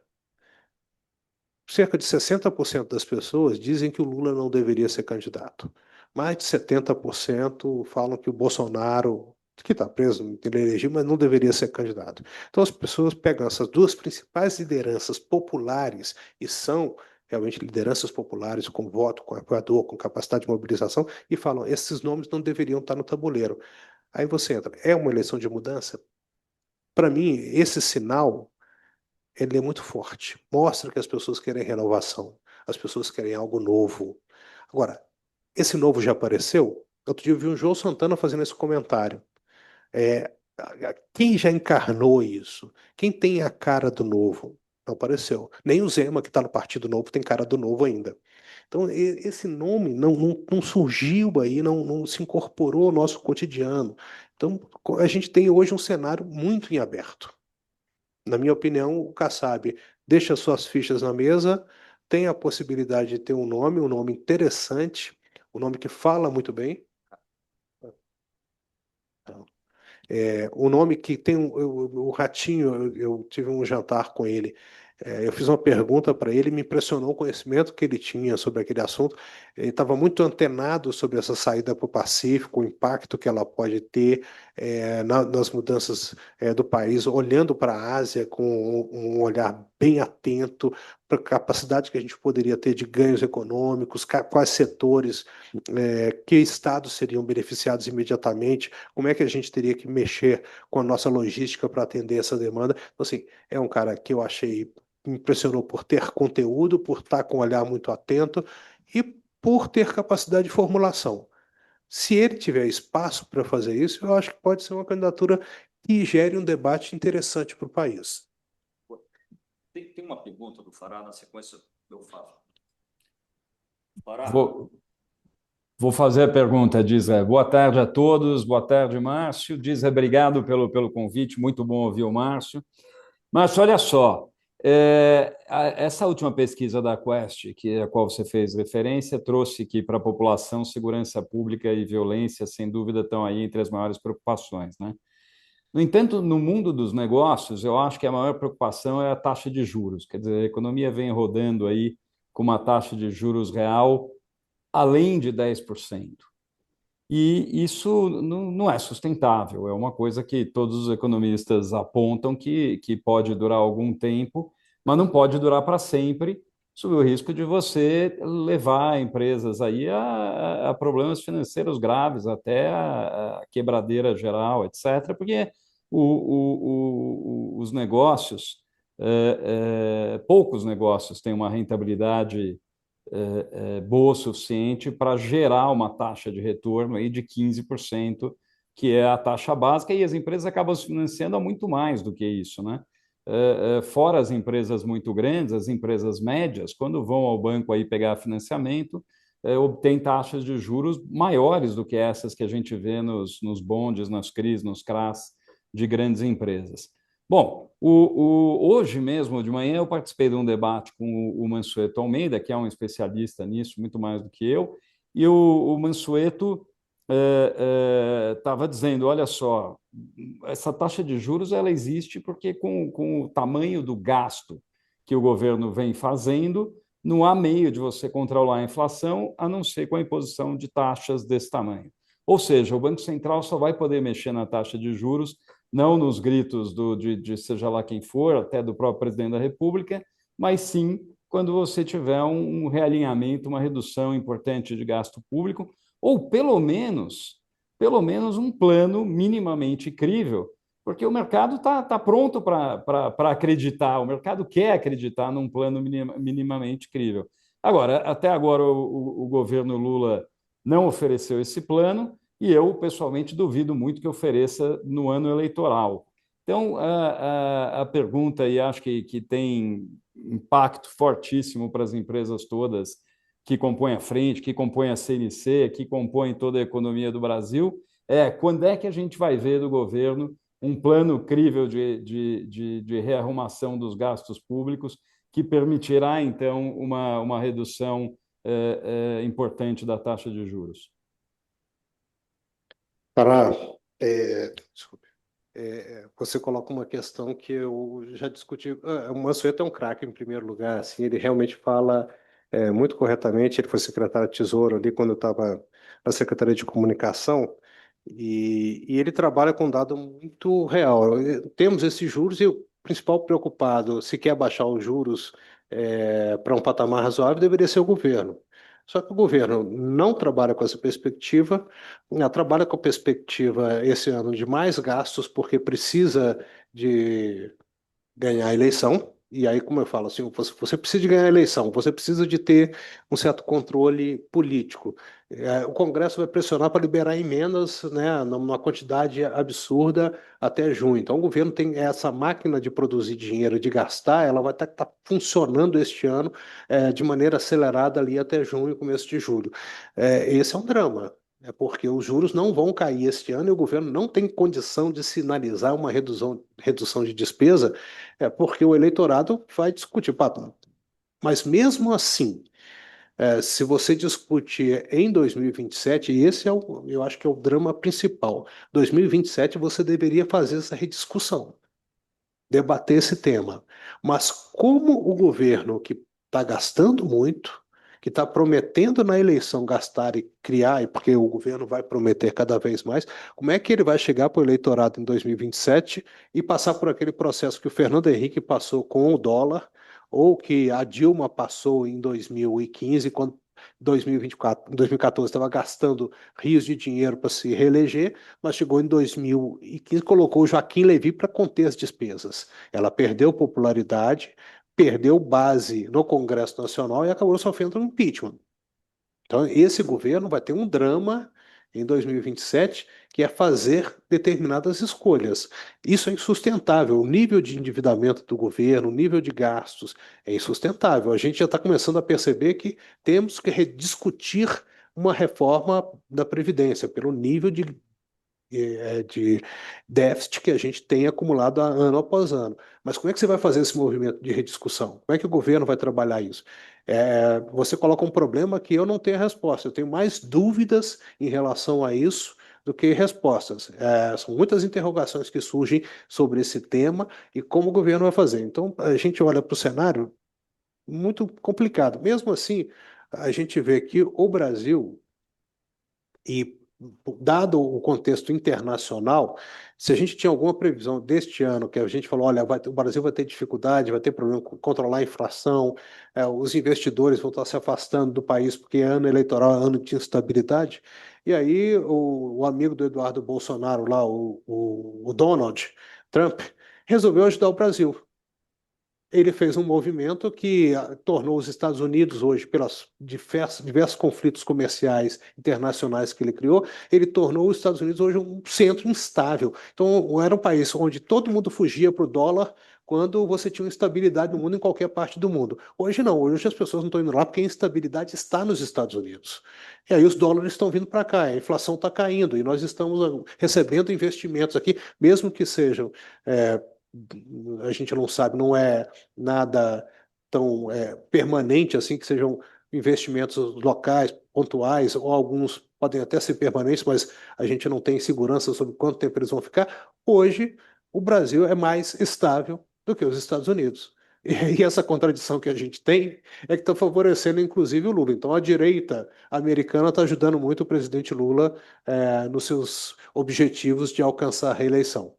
Cerca de 60% das pessoas dizem que o Lula não deveria ser candidato. Mais de 70% falam que o Bolsonaro, que está preso, ele elegeu, mas não deveria ser candidato. Então as pessoas pegam essas duas principais lideranças populares, e são realmente lideranças populares, com voto, com apoiador, com capacidade de mobilização, e falam, esses nomes não deveriam estar no tabuleiro. Aí você entra, é uma eleição de mudança? Para mim, esse sinal ele é muito forte. Mostra que as pessoas querem renovação, as pessoas querem algo novo. Agora, esse novo já apareceu? Outro dia eu vi o João Santana fazendo esse comentário. Quem já encarnou isso? Quem tem a cara do novo? Não apareceu. Nem o Zema, que está no Partido Novo, tem cara do novo ainda. Então, esse nome não surgiu aí, não se incorporou ao nosso cotidiano. Então, a gente tem hoje um cenário muito em aberto. Na minha opinião, o Kassab deixa suas fichas na mesa, tem a possibilidade de ter um nome interessante, um nome que fala muito bem. O nome que tem o Ratinho, eu tive um jantar com ele. Eu fiz uma pergunta para ele, me impressionou o conhecimento que ele tinha sobre aquele assunto. Ele estava muito antenado sobre essa saída para o Pacífico, o impacto que ela pode ter nas mudanças do país, olhando para a Ásia com um olhar bem atento para a capacidade que a gente poderia ter de ganhos econômicos, quais setores, que estados seriam beneficiados imediatamente, como é que a gente teria que mexer com a nossa logística para atender essa demanda. Então, assim, é um cara que eu achei, me impressionou por ter conteúdo, por estar com um olhar muito atento e por ter capacidade de formulação. Se ele tiver espaço para fazer isso, eu acho que pode ser uma candidatura que gere um debate interessante para o país. Tem uma pergunta do Fará, na sequência eu faço. Fará. Vou fazer a pergunta, Dizé. Boa tarde a todos, boa tarde, Márcio. Dizé, obrigado pelo convite, muito bom ouvir o Márcio. Márcio, olha só, essa última pesquisa da Quest, a qual você fez referência, trouxe que para a população segurança pública e violência, sem dúvida, estão aí entre as maiores preocupações, né? No entanto, no mundo dos negócios, eu acho que a maior preocupação é a taxa de juros. Quer dizer, a economia vem rodando aí com uma taxa de juros real além de 10%. E isso não é sustentável, é uma coisa que todos os economistas apontam que pode durar algum tempo, mas não pode durar para sempre, sob o risco de você levar empresas aí a problemas financeiros graves, até a quebradeira geral, etc., porque os negócios, poucos negócios têm uma rentabilidade boa o suficiente para gerar uma taxa de retorno aí de 15%, que é a taxa básica, e as empresas acabam se financiando a muito mais do que isso, né? Fora as empresas muito grandes, as empresas médias, quando vão ao banco aí pegar financiamento, obtêm taxas de juros maiores do que essas que a gente vê nos bondes, nas CRIs, nos CRAs de grandes empresas. Bom, hoje mesmo, de manhã, eu participei de um debate com o Mansueto Almeida, que é um especialista nisso, muito mais do que eu, e o Mansueto estava dizendo, olha só, essa taxa de juros ela existe porque com o tamanho do gasto que o governo vem fazendo, não há meio de você controlar a inflação a não ser com a imposição de taxas desse tamanho. Ou seja, o Banco Central só vai poder mexer na taxa de juros, não nos gritos de seja lá quem for, até do próprio presidente da República, mas sim quando você tiver um realinhamento, uma redução importante de gasto público, ou pelo menos um plano minimamente crível, porque o mercado está pronto para acreditar, o mercado quer acreditar num plano minimamente crível. Agora, até agora, o governo Lula não ofereceu esse plano e eu, pessoalmente, duvido muito que ofereça no ano eleitoral. Então, a pergunta, e acho que tem impacto fortíssimo para as empresas todas que compõem a frente, que compõem a CNC, que compõem toda a economia do Brasil, quando é que a gente vai ver do governo um plano crível de rearrumação dos gastos públicos que permitirá, então, uma redução importante da taxa de juros? Desculpe. Você coloca uma questão que eu já discuti. O Mansueto é um craque, em primeiro lugar. Assim, ele realmente fala muito corretamente. Ele foi secretário de Tesouro ali quando eu estava na Secretaria de Comunicação. E ele trabalha com um dado muito real. Temos esses juros e o principal preocupado, se quer baixar os juros para um patamar razoável, deveria ser o governo. Só que o governo não trabalha com essa perspectiva, trabalha com a perspectiva esse ano de mais gastos, porque precisa de ganhar a eleição. E aí, como eu falo, assim, você precisa de ganhar a eleição, você precisa de ter um certo controle político. O Congresso vai pressionar para liberar emendas, né, numa quantidade absurda até junho. Então, o governo tem essa máquina de produzir dinheiro, de gastar, ela vai estar funcionando este ano de maneira acelerada ali até junho, começo de julho. Esse é um drama. É porque os juros não vão cair este ano e o governo não tem condição de sinalizar uma redução de despesa, porque o eleitorado vai discutir. Mas mesmo assim, se você discutir em 2027, e esse eu acho que é o drama principal, 2027 você deveria fazer essa rediscussão, debater esse tema. Mas como o governo que está gastando muito, que está prometendo na eleição gastar e criar, e porque o governo vai prometer cada vez mais, como é que ele vai chegar para o eleitorado em 2027 e passar por aquele processo que o Fernando Henrique passou com o dólar, ou que a Dilma passou em 2015, quando 2024, em 2014 estava gastando rios de dinheiro para se reeleger, mas chegou em 2015 colocou o Joaquim Levy para conter as despesas. Ela perdeu popularidade, perdeu base no Congresso Nacional e acabou sofrendo um impeachment. Então, esse governo vai ter um drama em 2027, que é fazer determinadas escolhas. Isso é insustentável. O nível de endividamento do governo, o nível de gastos é insustentável. A gente já está começando a perceber que temos que rediscutir uma reforma da Previdência pelo nível de déficit que a gente tem acumulado ano após ano. Mas como é que você vai fazer esse movimento de rediscussão? Como é que o governo vai trabalhar isso? Você coloca um problema que eu não tenho a resposta. Eu tenho mais dúvidas em relação a isso do que respostas. São muitas interrogações que surgem sobre esse tema e como o governo vai fazer. Então, a gente olha para o cenário muito complicado. Mesmo assim, a gente vê que o Brasil e dado o contexto internacional, se a gente tinha alguma previsão deste ano, que a gente falou, olha, o Brasil vai ter dificuldade, vai ter problema com controlar a inflação, os investidores vão estar se afastando do país porque é ano eleitoral, é ano de instabilidade, e aí o amigo do Eduardo Bolsonaro lá, o Donald Trump, resolveu ajudar o Brasil. Ele fez um movimento que tornou os Estados Unidos hoje, pelos diversos conflitos comerciais internacionais que ele criou, ele tornou os Estados Unidos hoje um centro instável. Então, era um país onde todo mundo fugia para o dólar quando você tinha instabilidade no mundo, em qualquer parte do mundo. Hoje não, hoje as pessoas não estão indo lá porque a instabilidade está nos Estados Unidos. E aí os dólares estão vindo para cá, a inflação está caindo e nós estamos recebendo investimentos aqui, mesmo que sejam... a gente não sabe, não é nada tão permanente assim, que sejam investimentos locais, pontuais, ou alguns podem até ser permanentes, mas a gente não tem segurança sobre quanto tempo eles vão ficar. Hoje, o Brasil é mais estável do que os Estados Unidos. E essa contradição que a gente tem é que está favorecendo, inclusive, o Lula. Então, a direita americana está ajudando muito o presidente Lula nos seus objetivos de alcançar a reeleição.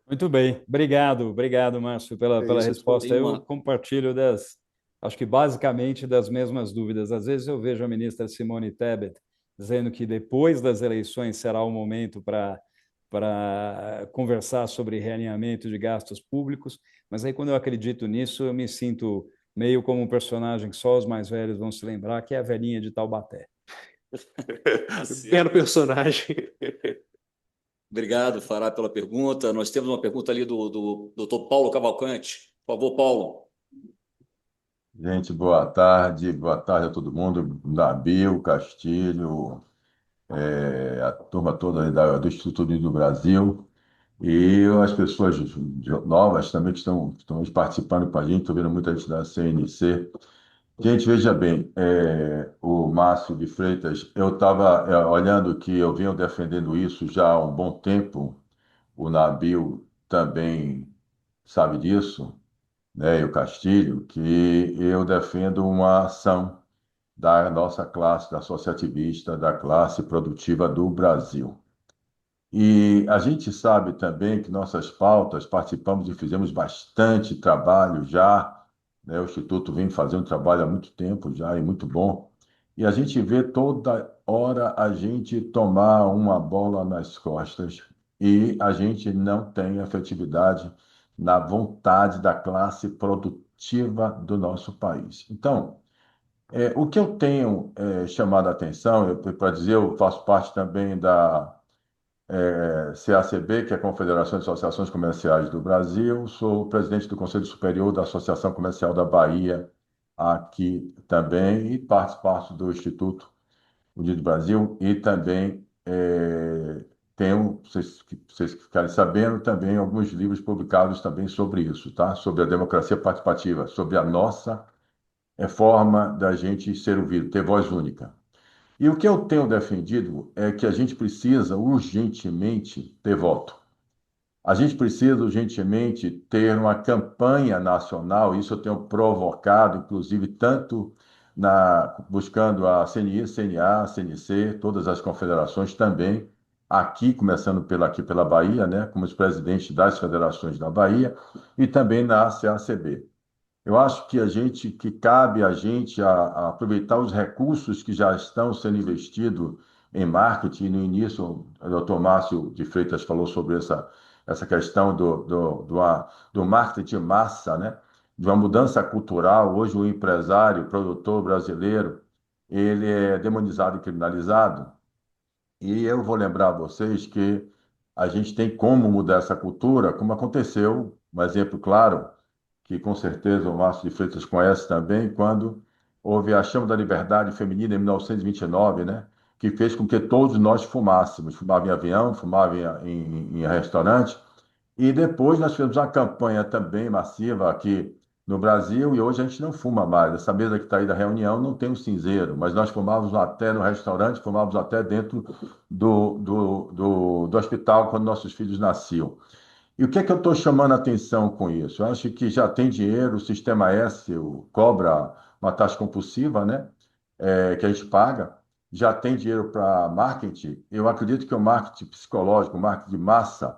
Muito bem, obrigado, Márcio, É pela isso, resposta. Tem Eu uma, compartilho acho que basicamente das mesmas dúvidas. Às vezes eu vejo a ministra Simone Tebet dizendo que depois das eleições será o momento para conversar sobre realinhamento de gastos públicos, mas aí quando eu acredito nisso, eu me sinto meio como um personagem que só os mais velhos vão se lembrar, que é a velhinha de Taubaté. Belo personagem. Obrigado, Fará, pela pergunta. Nós temos uma pergunta ali do doutor Paulo Cavalcante. Por favor, Paulo. Gente, boa tarde a todo mundo, Nabil, Castilho, a turma toda aí do Instituto Unido do Brasil e as pessoas novas também que estão participando com a gente, estou vendo muita gente da CNC. Gente, veja bem, o Márcio de Freitas, eu estava olhando que eu venho defendendo isso já há um bom tempo, o Nabil também sabe disso, né, e o Castilho, que eu defendo uma ação da nossa classe, da associativista, da classe produtiva do Brasil. E a gente sabe também que nossas pautas, participamos e fizemos bastante trabalho já, né? O Instituto vem fazendo trabalho há muito tempo já e muito bom. E a gente vê toda hora a gente tomar uma bola nas costas e a gente não tem efetividade na vontade da classe produtiva do nosso país. Então, o que eu tenho chamado a atenção, para dizer, eu faço parte também da CACB, que é a Confederação de Associações Comerciais do Brasil, sou presidente do Conselho Superior da Associação Comercial da Bahia, aqui também, e participo do Instituto Unido do Brasil, e também tenho, vocês ficarem sabendo, também alguns livros publicados também sobre isso, tá? Sobre a democracia participativa, sobre a nossa forma da gente ser ouvido, ter voz única. E o que eu tenho defendido é que a gente precisa urgentemente ter voto. A gente precisa urgentemente ter uma campanha nacional, isso eu tenho provocado, inclusive, tanto buscando a CNI, CNA, CNC, todas as confederações também, aqui, começando aqui pela Bahia, né, como os presidentes das federações da Bahia, e também na CACB. Eu acho que cabe a gente a aproveitar os recursos que já estão sendo investidos em marketing. No início, o doutor Márcio de Freitas falou sobre essa questão do marketing de massa, né? De uma mudança cultural. Hoje, o empresário, o produtor brasileiro, ele é demonizado e criminalizado. E eu vou lembrar a vocês que a gente tem como mudar essa cultura, como aconteceu, um exemplo claro que com certeza o Márcio de Freitas conhece também, quando houve a Chama da Liberdade Feminina em 1929, né? Que fez com que todos nós fumássemos. Fumava em avião, fumava em restaurante. E depois nós fizemos uma campanha também massiva aqui no Brasil e hoje a gente não fuma mais. Essa mesa que está aí da reunião não tem um cinzeiro, mas nós fumávamos até no restaurante, fumávamos até dentro do hospital quando nossos filhos nasciam. E o que é que eu estou chamando a atenção com isso? Eu acho que já tem dinheiro, o Sistema S cobra uma taxa compulsiva, né? Que a gente paga, já tem dinheiro para marketing. Eu acredito que o marketing psicológico, o marketing de massa,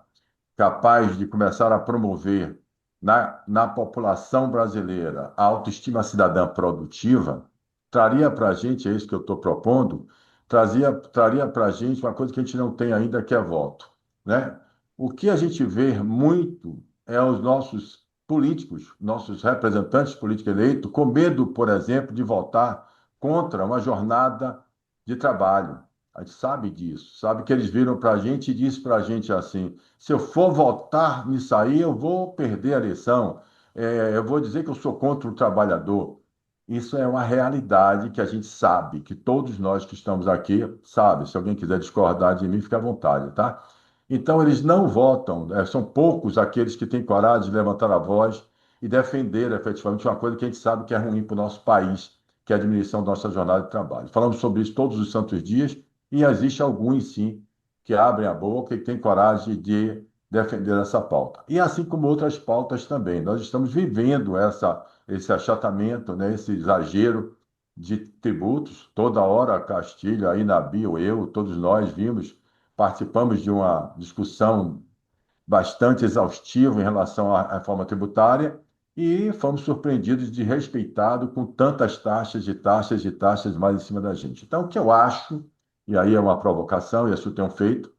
capaz de começar a promover na população brasileira a autoestima cidadã produtiva, traria para a gente, é isso que eu estou propondo, traria para a gente uma coisa que a gente não tem ainda, que é voto, né? O que a gente vê muito é os nossos políticos, nossos representantes políticos eleitos, com medo, por exemplo, de votar contra uma jornada de trabalho. A gente sabe disso, sabe que eles viram para a gente e disse para a gente assim: se eu for votar nisso aí, eu vou perder a eleição, eu vou dizer que eu sou contra o trabalhador. Isso é uma realidade que a gente sabe, que todos nós que estamos aqui sabem. Se alguém quiser discordar de mim, fique à vontade, tá? Então, eles não votam, são poucos aqueles que têm coragem de levantar a voz e defender efetivamente uma coisa que a gente sabe que é ruim para o nosso país, que é a diminuição da nossa jornada de trabalho. Falamos sobre isso todos os santos dias e existe alguns, sim, que abrem a boca e têm coragem de defender essa pauta. E assim como outras pautas também. Nós estamos vivendo esse achatamento, né, esse exagero de tributos. Toda hora, Castilho, aí na Bio, eu, todos nós participamos de uma discussão bastante exaustivo em relação à reforma tributária e fomos surpreendidos de respeitado com tantas taxas e taxas e taxas mais em cima da gente. Então, o que eu acho, e aí é uma provocação, e isso eu tenho feito,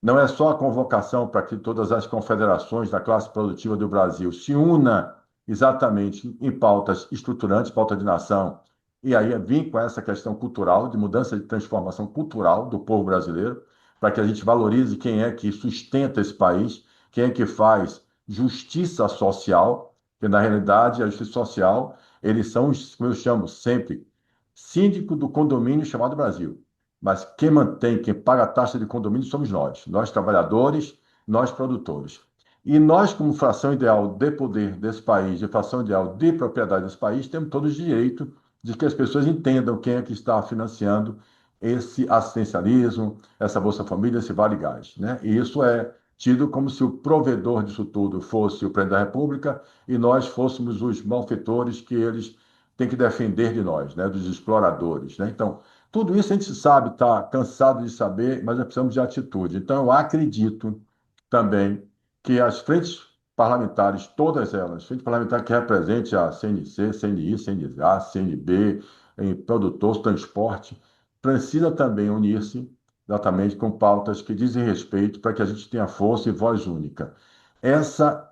não é só a convocação para que todas as confederações da classe produtiva do Brasil se unam exatamente em pautas estruturantes, pauta de nação, e aí vir com essa questão cultural, de mudança de transformação cultural do povo brasileiro, para que a gente valorize quem é que sustenta esse país, quem é que faz justiça social, que na realidade a justiça social, eles são, como eu chamo sempre, síndico do condomínio chamado Brasil. Mas quem mantém, quem paga a taxa de condomínio somos nós trabalhadores, nós produtores. E nós, como fração ideal de poder desse país, de fração ideal de propriedade desse país, temos todos o direito de que as pessoas entendam quem é que está financiando esse assistencialismo, essa Bolsa Família, esse Vale Gás, né? E isso é tido como se o provedor disso tudo fosse o presidente da República e nós fôssemos os malfeitores que eles têm que defender de nós, né? Dos exploradores, né? Então, tudo isso a gente sabe, está cansado de saber, mas nós precisamos de atitude. Então, eu acredito também que as frentes parlamentares, todas elas, frente parlamentar que represente a CNC, CNI, CNA, CNB, em produtores, transporte, precisa também unir-se exatamente com pautas que dizem respeito para que a gente tenha força e voz única. Essa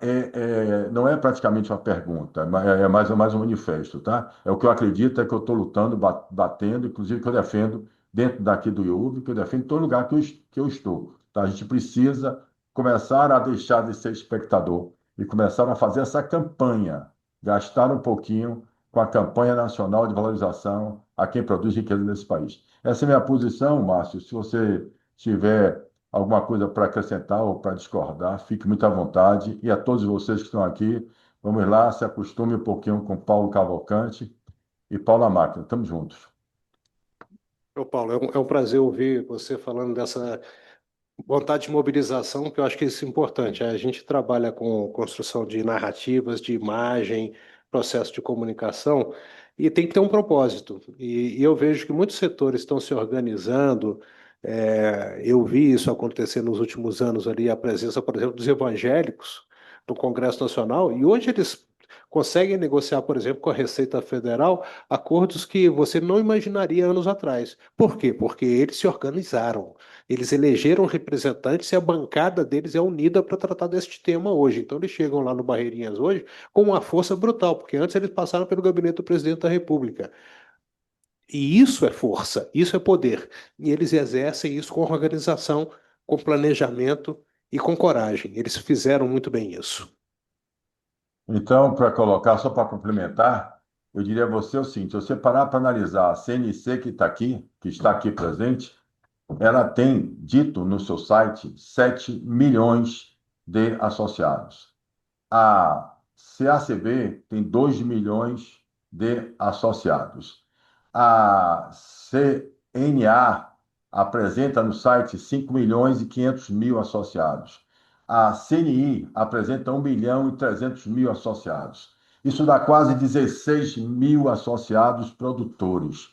não é praticamente uma pergunta, é mais um manifesto, tá? É o que eu acredito, é que eu estou lutando, batendo, inclusive que eu defendo dentro daqui do IUB, que eu defendo em todo lugar que eu estou. Tá? A gente precisa começar a deixar de ser espectador e começar a fazer essa campanha, gastar um pouquinho com a campanha nacional de valorização a quem produz riqueza nesse país. Essa é a minha posição, Márcio. Se você tiver alguma coisa para acrescentar ou para discordar, fique muito à vontade. E a todos vocês que estão aqui, vamos lá, se acostume um pouquinho com Paulo Cavalcante e Paulo na Máquina. Estamos juntos. Ô, Paulo, é um prazer ouvir você falando dessa vontade de mobilização, que eu acho que isso é importante. A gente trabalha com construção de narrativas, de imagem, processo de comunicação, e tem que ter um propósito. E eu vejo que muitos setores estão se organizando. Eu vi isso acontecer nos últimos anos ali, a presença, por exemplo, dos evangélicos no Congresso Nacional, e hoje eles conseguem negociar, por exemplo, com a Receita Federal, acordos que você não imaginaria anos atrás. Por quê? Porque eles se organizaram. Eles elegeram representantes e a bancada deles é unida para tratar deste tema hoje. Então, eles chegam lá no Barreirinhas hoje com uma força brutal, porque antes eles passaram pelo gabinete do presidente da República. E isso é força, isso é poder. E eles exercem isso com organização, com planejamento e com coragem. Eles fizeram muito bem isso. Então, para colocar, só para complementar, eu diria a você o seguinte: se você parar para analisar a CNC que está aqui presente, ela tem dito no seu site 7 milhões de associados. A CACB tem 2 milhões de associados. A CNA apresenta no site 5 milhões e 500 mil associados. A CNI apresenta 1 milhão e 300 mil associados. Isso dá quase 16 mil associados produtores.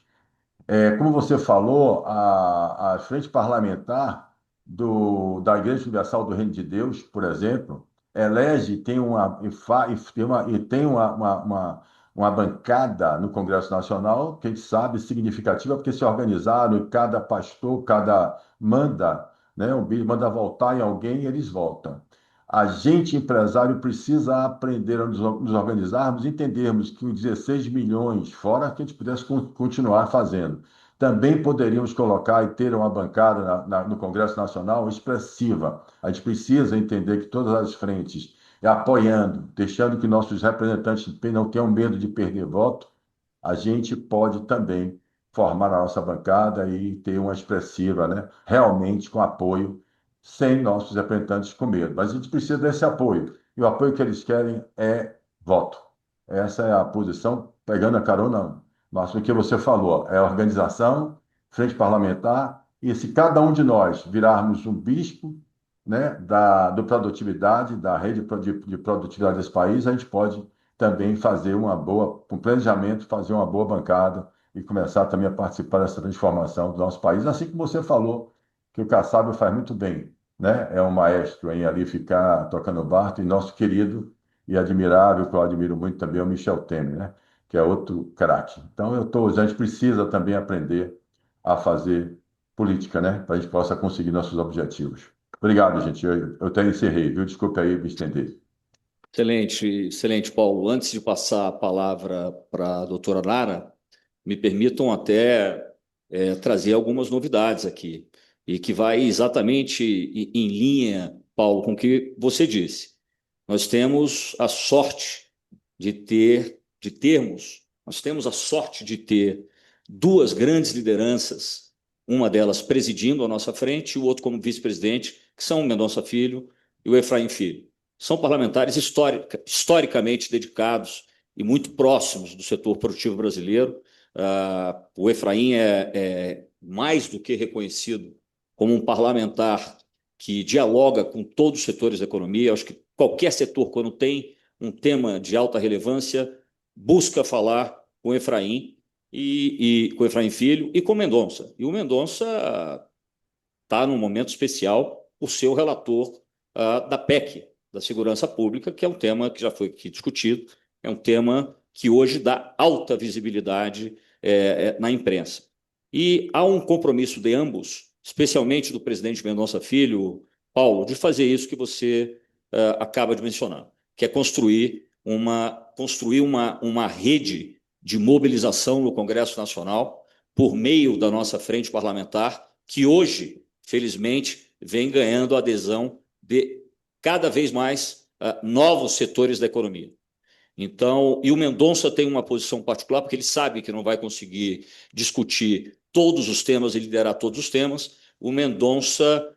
Como você falou, a frente parlamentar da Igreja Universal do Reino de Deus, por exemplo, elege, tem uma, e fa- e tem uma bancada no Congresso Nacional, que a gente sabe, significativa, porque se organizaram e cada pastor, cada manda, né, manda votar em alguém e eles votam. A gente, empresário, precisa aprender a nos organizarmos, entendermos que os 16 milhões, fora que a gente pudesse continuar fazendo, também poderíamos colocar e ter uma bancada no Congresso Nacional expressiva. A gente precisa entender que todas as frentes, apoiando, deixando que nossos representantes não tenham medo de perder voto, a gente pode também formar a nossa bancada e ter uma expressiva, né? Realmente com apoio, sem nossos representantes com medo. Mas a gente precisa desse apoio. E o apoio que eles querem é voto. Essa é a posição, pegando a carona, Márcio, o que você falou, é organização, frente parlamentar, e se cada um de nós virarmos um bispo, né, do produtividade, da rede de produtividade desse país, a gente pode também fazer com planejamento, fazer uma boa bancada e começar também a participar dessa transformação do nosso país, assim como você falou, que o Kassab faz muito bem, né? É um maestro em ali ficar tocando barco, e nosso querido e admirável, que eu admiro muito também, é o Michel Temer, né? Que é outro craque. Então, a gente precisa também aprender a fazer política, né? Para a gente possa conseguir nossos objetivos. Obrigado, gente. Eu até encerrei, viu? Desculpe aí me estender. Excelente, excelente, Paulo. Antes de passar a palavra para a doutora Nara, me permitam até trazer algumas novidades aqui, e que vai exatamente em linha, Paulo, com o que você disse. Nós temos a sorte nós temos a sorte de ter duas grandes lideranças, uma delas presidindo à nossa frente e o outro como vice-presidente, que são o Mendonça Filho e o Efraim Filho. São parlamentares historicamente dedicados e muito próximos do setor produtivo brasileiro. O Efraim é mais do que reconhecido como um parlamentar que dialoga com todos os setores da economia. Acho que qualquer setor, quando tem um tema de alta relevância, busca falar com Efraim e com Efraim Filho e com Mendonça. E o Mendonça está num momento especial por ser o relator da PEC, da segurança pública, que é um tema que já foi aqui discutido, é um tema que hoje dá alta visibilidade na imprensa. E há um compromisso de ambos, especialmente do presidente Mendonça Filho, Paulo, de fazer isso que você acaba de mencionar, que é construir uma rede de mobilização no Congresso Nacional por meio da nossa frente parlamentar, que hoje, felizmente, vem ganhando adesão de cada vez mais novos setores da economia. Então, e o Mendonça tem uma posição particular, porque ele sabe que não vai conseguir discutir todos os temas e liderar todos os temas. O Mendonça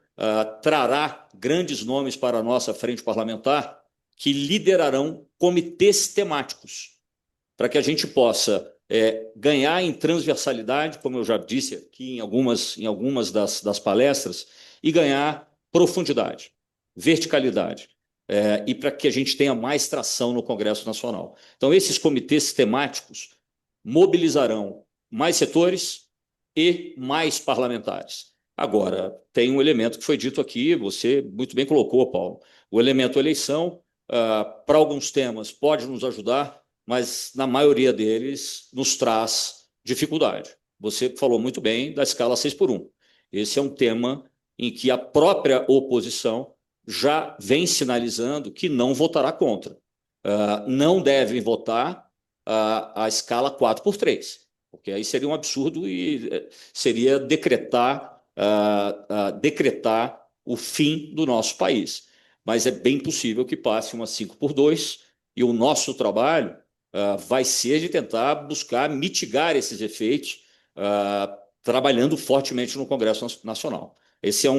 trará grandes nomes para a nossa frente parlamentar que liderarão comitês temáticos, para que a gente possa ganhar em transversalidade, como eu já disse aqui em algumas das palestras, e ganhar profundidade, verticalidade, e para que a gente tenha mais tração no Congresso Nacional. Então, esses comitês temáticos mobilizarão mais setores e mais parlamentares. Agora, tem um elemento que foi dito aqui, você muito bem colocou, Paulo. O elemento eleição, para alguns temas, pode nos ajudar, mas na maioria deles nos traz dificuldade. Você falou muito bem da escala 6x1. Esse é um tema em que a própria oposição já vem sinalizando que não votará contra. Não devem votar a escala 4x3, porque aí seria um absurdo e seria decretar o fim do nosso país. Mas é bem possível que passe uma 5x2, e o nosso trabalho vai ser de tentar buscar mitigar esses efeitos, trabalhando fortemente no Congresso Nacional. Esse é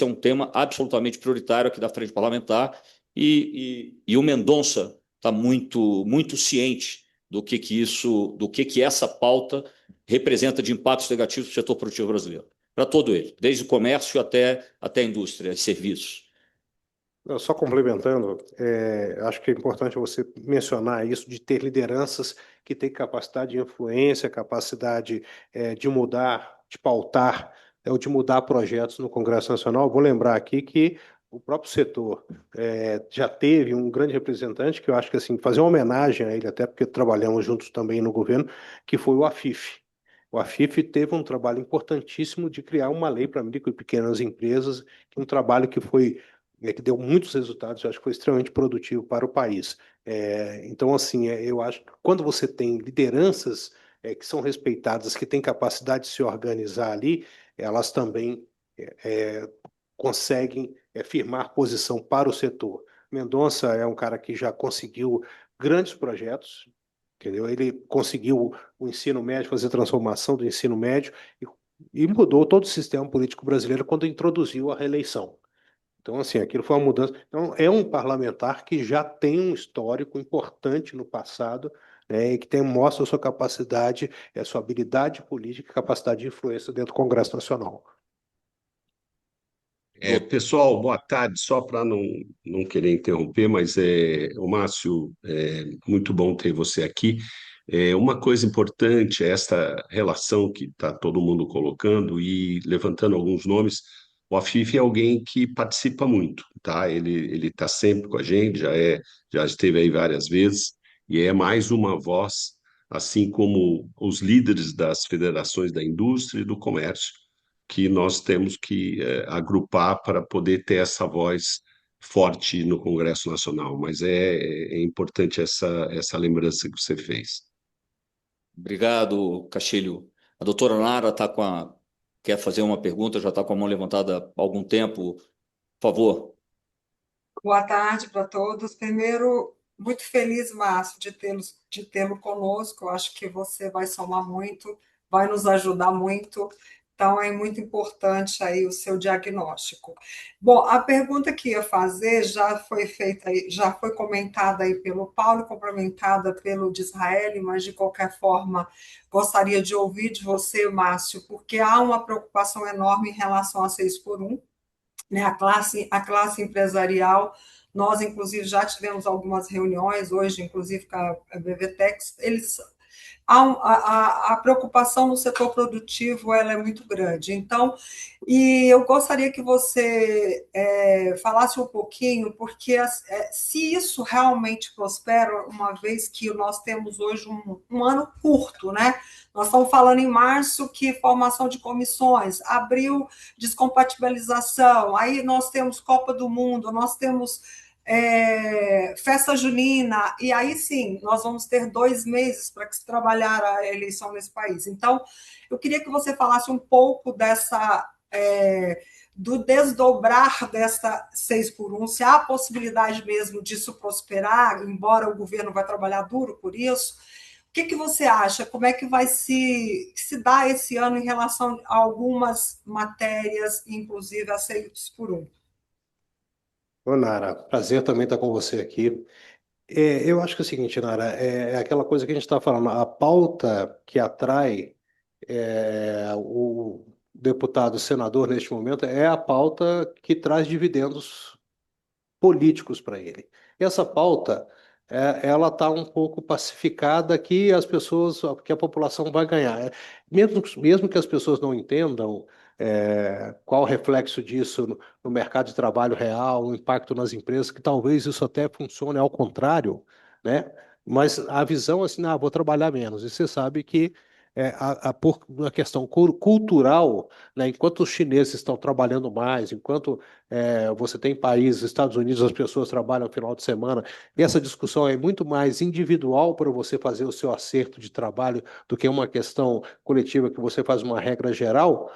um tema absolutamente prioritário aqui da Frente Parlamentar, e o Mendonça está muito, muito ciente do que essa pauta representa de impactos negativos para o setor produtivo brasileiro, para todo ele, desde o comércio até a indústria e serviços. Só complementando, acho que é importante você mencionar isso de ter lideranças que têm capacidade de influência, capacidade de mudar, de pautar, ou de mudar projetos no Congresso Nacional. Vou lembrar aqui que o próprio setor já teve um grande representante, que eu acho que assim, fazer uma homenagem a ele, até porque trabalhamos juntos também no governo, que foi o Afif. O Afif teve um trabalho importantíssimo de criar uma lei para micro e pequenas empresas, um trabalho que que deu muitos resultados, eu acho que foi extremamente produtivo para o país. Então, assim, eu acho que quando você tem lideranças que são respeitadas, que têm capacidade de se organizar ali, elas também conseguem firmar posição para o setor. Mendonça é um cara que já conseguiu grandes projetos, entendeu? Ele conseguiu o ensino médio, fazer a transformação do ensino médio e mudou todo o sistema político brasileiro quando introduziu a reeleição. Então, assim, aquilo foi uma mudança. Então, é um parlamentar que já tem um histórico importante no passado, né, e que mostra a sua capacidade, a sua habilidade política, capacidade de influência dentro do Congresso Nacional. Pessoal, boa tarde. Só para não querer interromper, mas o Márcio, muito bom ter você aqui. Uma coisa importante é esta relação que está todo mundo colocando e levantando alguns nomes. O Afif é alguém que participa muito, tá? Ele está sempre com a gente, já esteve aí várias vezes e é mais uma voz, assim como os líderes das federações da indústria e do comércio que nós temos que agrupar para poder ter essa voz forte no Congresso Nacional. Mas é importante essa lembrança que você fez. Obrigado, Castilho. A doutora Nara quer fazer uma pergunta, já está com a mão levantada há algum tempo. Por favor. Boa tarde para todos. Primeiro, muito feliz, Márcio, de tê-lo conosco. Eu acho que você vai somar muito, vai nos ajudar muito. Então, é muito importante aí o seu diagnóstico. Bom, a pergunta que ia fazer já foi feita, já foi comentada aí pelo Paulo, complementada pelo de Israel, mas de qualquer forma gostaria de ouvir de você, Márcio, porque há uma preocupação enorme em relação a 6x1, né? A classe empresarial, nós, inclusive, já tivemos algumas reuniões, hoje, inclusive, com a BVTEX, a preocupação no setor produtivo ela é muito grande. Então, e eu gostaria que você falasse um pouquinho, porque se isso realmente prospera, uma vez que nós temos hoje um ano curto, né? Nós estamos falando em março que formação de comissões, abril descompatibilização, aí nós temos Copa do Mundo, nós temos festa junina, e aí sim, nós vamos ter 2 meses para se trabalhar a eleição nesse país. Então, eu queria que você falasse um pouco do desdobrar dessa 6x1, se há possibilidade mesmo disso prosperar, embora o governo vai trabalhar duro por isso. O que você acha? Como é que vai se dar esse ano em relação a algumas matérias, inclusive a 6x1? Ô, Nara, prazer também estar com você aqui. Eu acho que é o seguinte, Nara, é aquela coisa que a gente está falando, a pauta que atrai o deputado, senador neste momento, é a pauta que traz dividendos políticos para ele. E essa pauta, ela está um pouco pacificada que as pessoas, que a população vai ganhar. Mesmo que as pessoas não entendam qual o reflexo disso no mercado de trabalho real, o impacto nas empresas, que talvez isso até funcione ao contrário, né? Mas a visão assim, vou trabalhar menos. E você sabe que por uma questão cultural, né, enquanto os chineses estão trabalhando mais, enquanto você tem países, Estados Unidos, as pessoas trabalham no final de semana, e essa discussão é muito mais individual para você fazer o seu acerto de trabalho do que uma questão coletiva que você faz uma regra geral.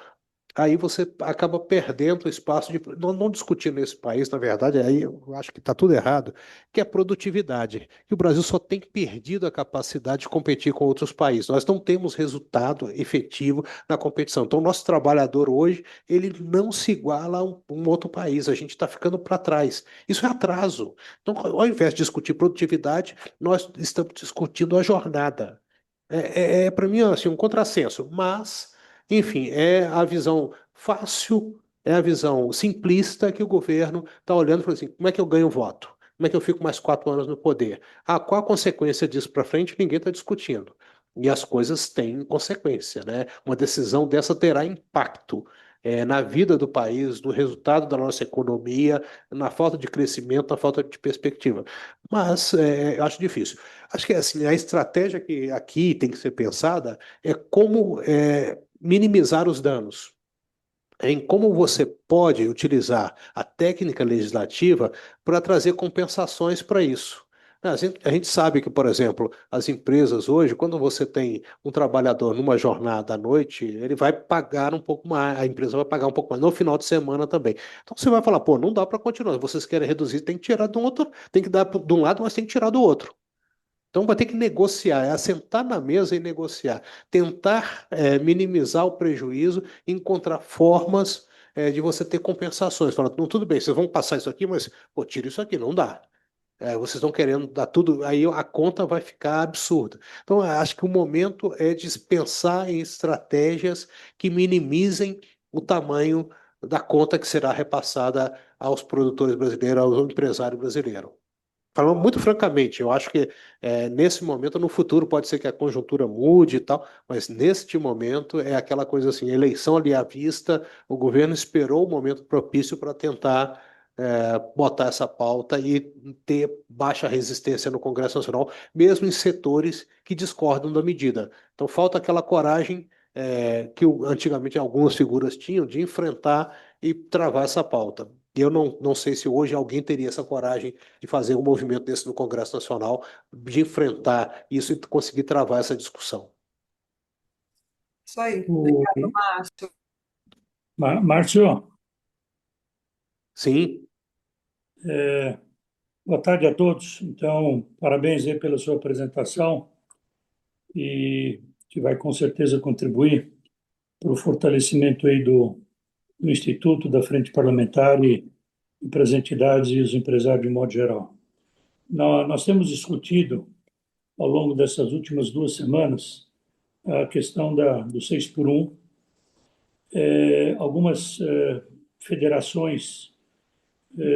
Aí você acaba perdendo o espaço de. Não discutir nesse país, na verdade, aí eu acho que está tudo errado, que é produtividade. Que o Brasil só tem perdido a capacidade de competir com outros países. Nós não temos resultado efetivo na competição. Então, o nosso trabalhador hoje, ele não se iguala a um outro país. A gente está ficando para trás. Isso é atraso. Então, ao invés de discutir produtividade, nós estamos discutindo a jornada. Para mim, assim, um contrassenso, mas. Enfim, é a visão fácil, é a visão simplista que o governo está olhando e falando assim: como é que eu ganho voto? Como é que eu fico mais 4 anos no poder? Qual a consequência disso para frente? Ninguém está discutindo. E as coisas têm consequência, né? Uma decisão dessa terá impacto na vida do país, no resultado da nossa economia, na falta de crescimento, na falta de perspectiva. Mas eu acho difícil. Acho que assim, a estratégia que aqui tem que ser pensada é como minimizar os danos, em como você pode utilizar a técnica legislativa para trazer compensações para isso. A gente sabe que, por exemplo, as empresas hoje, quando você tem um trabalhador numa jornada à noite, ele vai pagar um pouco mais, a empresa vai pagar um pouco mais no final de semana também. Então você vai falar, pô, não dá para continuar. Vocês querem reduzir, tem que tirar de um outro, tem que dar de um lado, mas tem que tirar do outro. Então vai ter que negociar, sentar na mesa e negociar, tentar minimizar o prejuízo, encontrar formas de você ter compensações. Falando, não, tudo bem, vocês vão passar isso aqui, mas pô, tira isso aqui, não dá. Vocês estão querendo dar tudo, aí a conta vai ficar absurda. Então, eu acho que o momento é de pensar em estratégias que minimizem o tamanho da conta que será repassada aos produtores brasileiros, ao empresário brasileiro. Falando muito francamente, eu acho que nesse momento, no futuro, pode ser que a conjuntura mude e tal, mas neste momento é aquela coisa assim, eleição ali à vista, o governo esperou o momento propício para tentar botar essa pauta e ter baixa resistência no Congresso Nacional, mesmo em setores que discordam da medida. Então falta aquela coragem que antigamente algumas figuras tinham de enfrentar e travar essa pauta. E eu não sei se hoje alguém teria essa coragem de fazer um movimento desse no Congresso Nacional, de enfrentar isso e conseguir travar essa discussão. Isso aí. O Obrigado, Márcio. Márcio, Sim, boa tarde a todos. Então, parabéns aí pela sua apresentação e que vai com certeza contribuir para o fortalecimento aí do Instituto, da Frente Parlamentar e para as entidades e os empresários de modo geral. Nós temos discutido ao longo dessas últimas 2 semanas a questão do 6x1. Algumas federações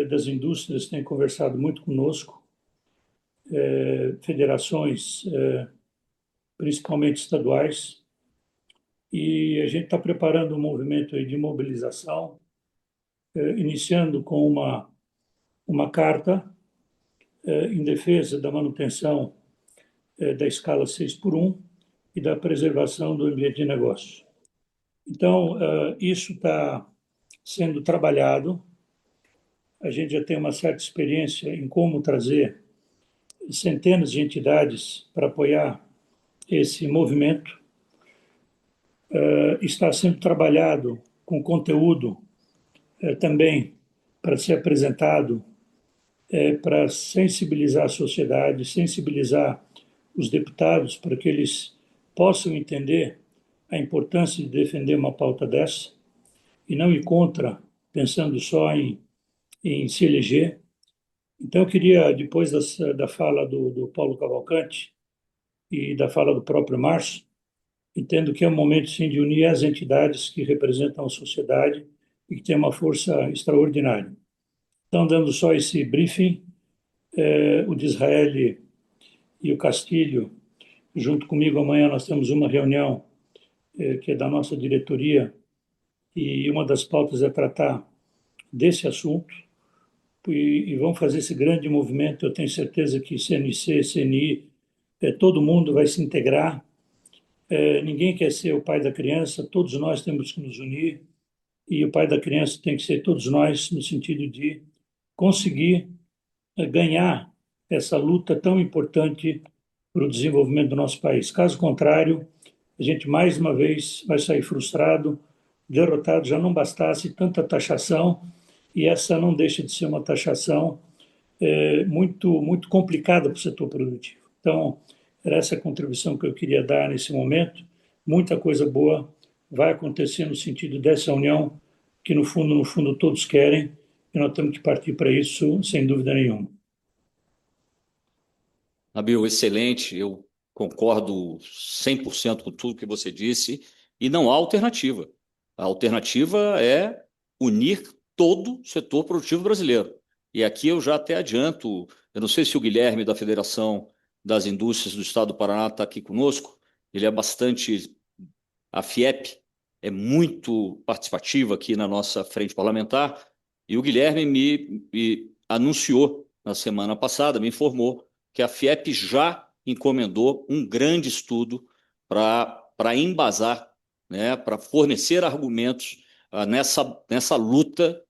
das indústrias têm conversado muito conosco, federações principalmente estaduais, e a gente está preparando um movimento aí de mobilização, iniciando com uma carta em defesa da manutenção da escala 6x1 e da preservação do ambiente de negócio. Então, isso está sendo trabalhado. A gente já tem uma certa experiência em como trazer centenas de entidades para apoiar esse movimento. Está sendo trabalhado com conteúdo também para ser apresentado, para sensibilizar a sociedade, sensibilizar os deputados para que eles possam entender a importância de defender uma pauta dessa e não ir contra, pensando só em se eleger. Então, eu queria, depois da fala do Paulo Cavalcante e da fala do próprio Márcio, entendo que é um momento, sim, de unir as entidades que representam a sociedade e que têm uma força extraordinária. Então, dando só esse briefing, o de Israel e o Castilho, junto comigo, amanhã nós temos uma reunião que é da nossa diretoria, e uma das pautas é tratar desse assunto, e vão fazer esse grande movimento. Eu tenho certeza que CNC, CNI, todo mundo vai se integrar. Ninguém quer ser o pai da criança, todos nós temos que nos unir, e o pai da criança tem que ser todos nós, no sentido de conseguir ganhar essa luta tão importante para o desenvolvimento do nosso país. Caso contrário, a gente mais uma vez vai sair frustrado, derrotado. Já não bastasse tanta taxação, e essa não deixa de ser uma taxação muito complicada para o setor produtivo. Então, era essa a contribuição que eu queria dar nesse momento. Muita coisa boa vai acontecer no sentido dessa união que, no fundo, todos querem, e nós temos que partir para isso, sem dúvida nenhuma. Nabil, excelente, eu concordo 100% com tudo que você disse, e não há alternativa. A alternativa é unir todo o setor produtivo brasileiro. E aqui eu já até adianto, eu não sei se o Guilherme da Federação das Indústrias do Estado do Paraná está aqui conosco, ele é bastante... A FIEP é muito participativa aqui na nossa frente parlamentar, e o Guilherme me anunciou na semana passada, me informou que a FIEP já encomendou um grande estudo para embasar, né, para fornecer argumentos nessa luta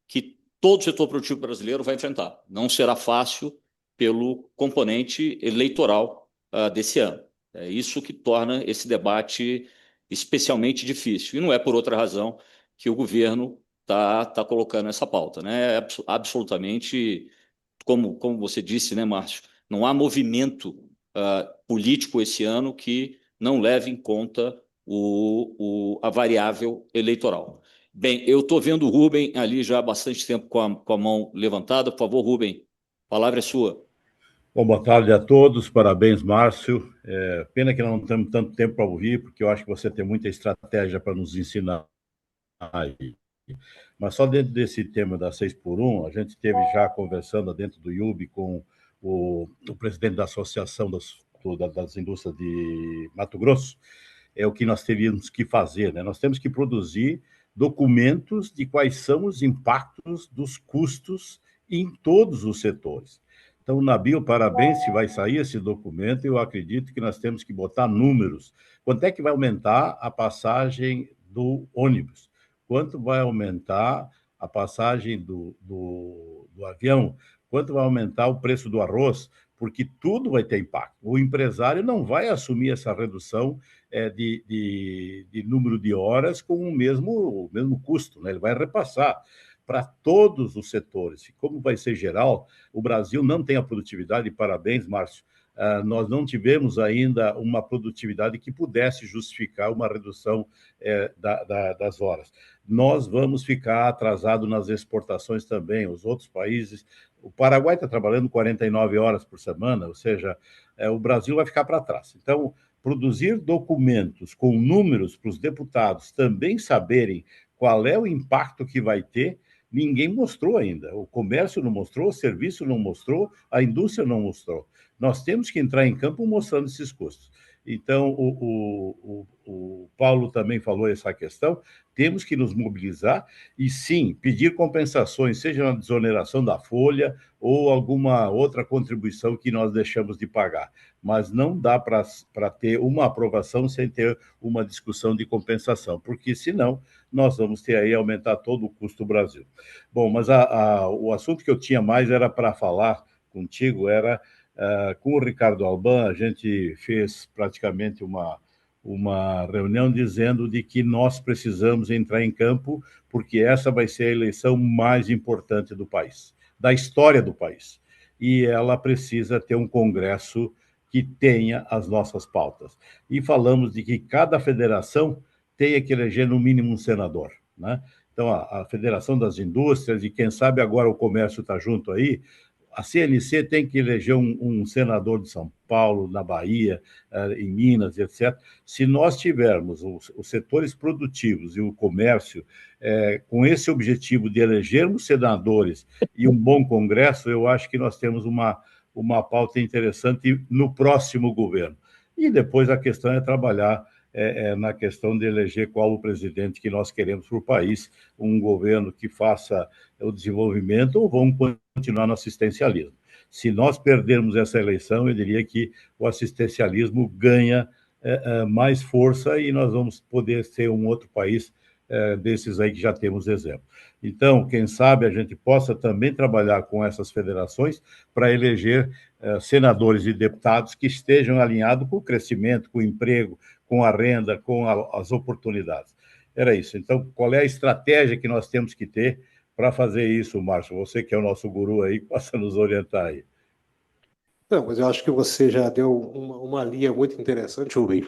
que todo o setor produtivo brasileiro vai enfrentar. Não será fácil pelo componente eleitoral desse ano. É isso que torna esse debate especialmente difícil. E não é por outra razão que o governo está colocando essa pauta, né? É absolutamente, como você disse, né, Márcio? Não há movimento político esse ano que não leve em conta a variável eleitoral. Bem, eu estou vendo o Rubem ali já há bastante tempo com a mão levantada. Por favor, Rubem, a palavra é sua. Bom, boa tarde a todos, parabéns, Márcio. Pena que não temos tanto tempo para ouvir, porque eu acho que você tem muita estratégia para nos ensinar aí. Mas só dentro desse tema da 6x1, a gente esteve já conversando dentro do IUB com o presidente da Associação das Indústrias de Mato Grosso, é o que nós teríamos que fazer, né? Nós temos que produzir documentos de quais são os impactos dos custos em todos os setores. Então, Nabil, parabéns, se vai sair esse documento, eu acredito que nós temos que botar números. Quanto é que vai aumentar a passagem do ônibus? Quanto vai aumentar a passagem do avião? Quanto vai aumentar o preço do arroz? Porque tudo vai ter impacto. O empresário não vai assumir essa redução de número de horas com o mesmo custo, né? Ele vai repassar para todos os setores. E como vai ser geral, o Brasil não tem a produtividade, parabéns, Márcio, nós não tivemos ainda uma produtividade que pudesse justificar uma redução das horas. Nós vamos ficar atrasados nas exportações também. Os outros países, o Paraguai está trabalhando 49 horas por semana, ou seja, o Brasil vai ficar para trás. Então, produzir documentos com números para os deputados também saberem qual é o impacto que vai ter, ninguém mostrou ainda. O comércio não mostrou, o serviço não mostrou, a indústria não mostrou. Nós temos que entrar em campo mostrando esses custos. Então, o Paulo também falou essa questão, temos que nos mobilizar e, sim, pedir compensações, seja na desoneração da folha ou alguma outra contribuição que nós deixamos de pagar. Mas não dá para ter uma aprovação sem ter uma discussão de compensação, porque, senão, nós vamos ter aí aumentar todo o custo do Brasil. Bom, mas o assunto que eu tinha mais era para falar contigo, era com o Ricardo Alban, a gente fez praticamente uma reunião dizendo de que nós precisamos entrar em campo, porque essa vai ser a eleição mais importante do país, da história do país. E ela precisa ter um Congresso que tenha as nossas pautas. E falamos de que cada federação tenha que eleger no mínimo um senador, né? Então, a Federação das Indústrias, e quem sabe agora o comércio está junto aí, a CNC tem que eleger um senador de São Paulo, na Bahia, em Minas, etc. Se nós tivermos os setores produtivos e o comércio com esse objetivo de elegermos senadores e um bom Congresso, eu acho que nós temos uma pauta interessante no próximo governo. E depois a questão é trabalhar na questão de eleger qual o presidente que nós queremos para o país, um governo que faça o desenvolvimento ou vamos continuar no assistencialismo. Se nós perdermos essa eleição, eu diria que o assistencialismo ganha mais força e nós vamos poder ser um outro país desses aí que já temos exemplo. Então, quem sabe a gente possa também trabalhar com essas federações para eleger senadores e deputados que estejam alinhados com o crescimento, com o emprego, com a renda, com as oportunidades. Era isso. Então, qual é a estratégia que nós temos que ter para fazer isso, Márcio? Você que é o nosso guru aí, possa nos orientar aí. Não, mas eu acho que você já deu uma linha muito interessante, Rubem,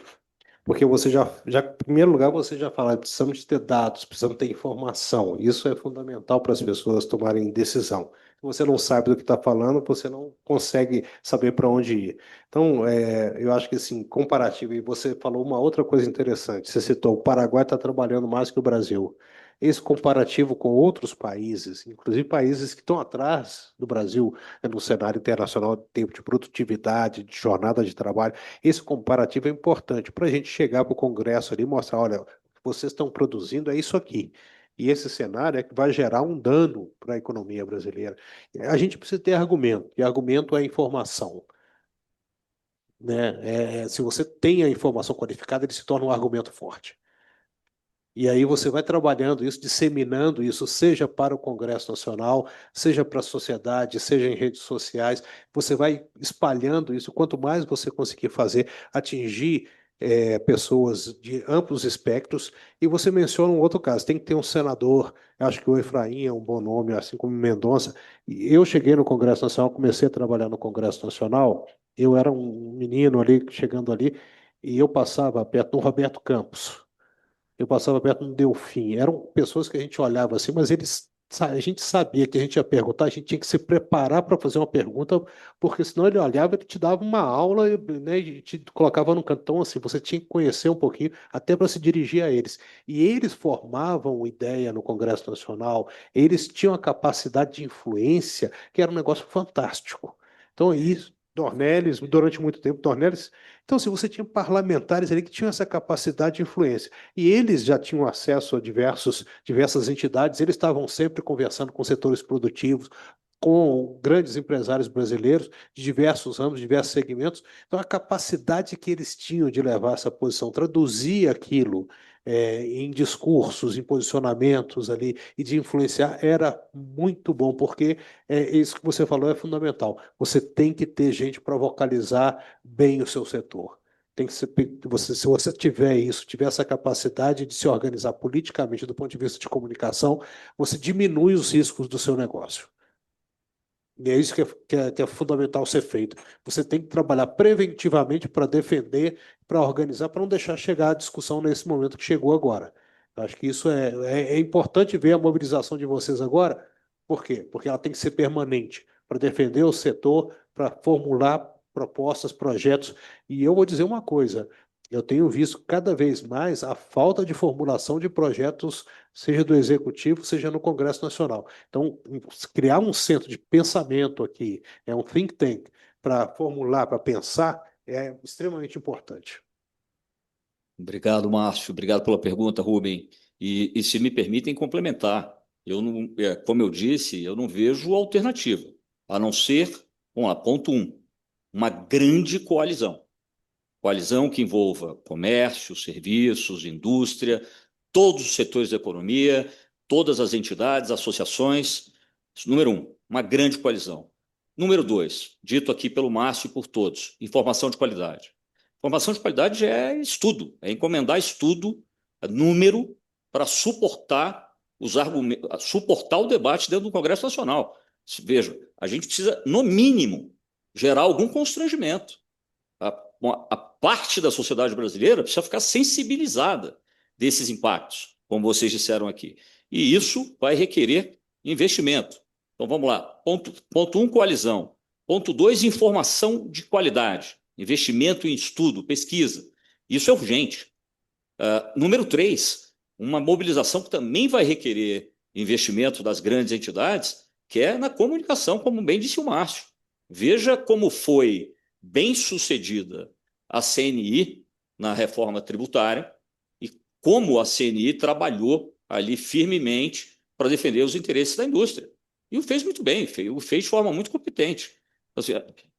porque você em primeiro lugar, você já fala, precisamos ter dados, precisamos ter informação. Isso é fundamental para as pessoas tomarem decisão. Se você não sabe do que está falando, você não consegue saber para onde ir. Então, eu acho que, assim, comparativo, e você falou uma outra coisa interessante, você citou, o Paraguai está trabalhando mais que o Brasil. Esse comparativo com outros países, inclusive países que estão atrás do Brasil no cenário internacional, de tempo de produtividade, de jornada de trabalho, esse comparativo é importante para a gente chegar para o Congresso ali e mostrar, olha, vocês estão produzindo, é isso aqui. E esse cenário é que vai gerar um dano para a economia brasileira. A gente precisa ter argumento, e argumento é informação, né? Se você tem a informação qualificada, ele se torna um argumento forte. E aí você vai trabalhando isso, disseminando isso, seja para o Congresso Nacional, seja para a sociedade, seja em redes sociais. Você vai espalhando isso. Quanto mais você conseguir fazer, atingir pessoas de amplos espectros. E você menciona um outro caso, tem que ter um senador. Eu acho que o Efraim é um bom nome, assim como Mendonça. Eu cheguei no Congresso Nacional, comecei a trabalhar no Congresso Nacional. Eu era um menino ali, chegando ali, e eu passava perto do Roberto Campos. Eu passava perto do Delfim. Eram pessoas que a gente olhava assim, mas eles a gente sabia que a gente ia perguntar, a gente tinha que se preparar para fazer uma pergunta, porque senão ele olhava, ele te dava uma aula, né, e te colocava no canto. Então, assim, você tinha que conhecer um pouquinho, até para se dirigir a eles. E eles formavam ideia no Congresso Nacional, eles tinham a capacidade de influência, que era um negócio fantástico. Então, isso, Dornelles, durante muito tempo, Dornelles. Então, se você tinha parlamentares ali que tinham essa capacidade de influência, e eles já tinham acesso a diversas entidades, eles estavam sempre conversando com setores produtivos, com grandes empresários brasileiros de diversos ramos, diversos segmentos. Então, a capacidade que eles tinham de levar essa posição, traduzir aquilo em discursos, em posicionamentos ali e de influenciar era muito bom, porque isso que você falou é fundamental. Você tem que ter gente para vocalizar bem o seu setor. Tem que ser, se você tiver isso, tiver essa capacidade de se organizar politicamente do ponto de vista de comunicação, você diminui os riscos do seu negócio. E é isso que é fundamental ser feito. Você tem que trabalhar preventivamente para defender, para organizar, para não deixar chegar a discussão nesse momento que chegou agora. Eu acho que isso é importante ver a mobilização de vocês agora. Por quê? Porque ela tem que ser permanente, para defender o setor, para formular propostas, projetos. E eu vou dizer uma coisa: eu tenho visto cada vez mais a falta de formulação de projetos, seja do Executivo, seja no Congresso Nacional. Então, criar um centro de pensamento aqui, um think tank, para formular, para pensar, é extremamente importante. Obrigado, Márcio. Obrigado pela pergunta, Rubem. E se me permitem complementar, eu não, como eu disse, eu não vejo alternativa, a não ser, vamos lá, ponto 1, uma grande coalizão. Coalizão que envolva comércio, serviços, indústria, todos os setores da economia, todas as entidades, associações. Número 1, uma grande coalizão. Número 2, dito aqui pelo Márcio e por todos, informação de qualidade. Informação de qualidade é estudo, é encomendar estudo, número, para suportar os argumentos, suportar o debate dentro do Congresso Nacional. Veja, a gente precisa, no mínimo, gerar algum constrangimento. A parte da sociedade brasileira precisa ficar sensibilizada desses impactos, como vocês disseram aqui. E isso vai requerer investimento. Então, vamos lá. Ponto 1, coalizão. Ponto 2, informação de qualidade. Investimento em estudo, pesquisa. Isso é urgente. Número 3, uma mobilização que também vai requerer investimento das grandes entidades, que é na comunicação, como bem disse o Márcio. Veja como foi bem sucedida a CNI na reforma tributária e como a CNI trabalhou ali firmemente para defender os interesses da indústria. E o fez muito bem, o fez de forma muito competente. Assim,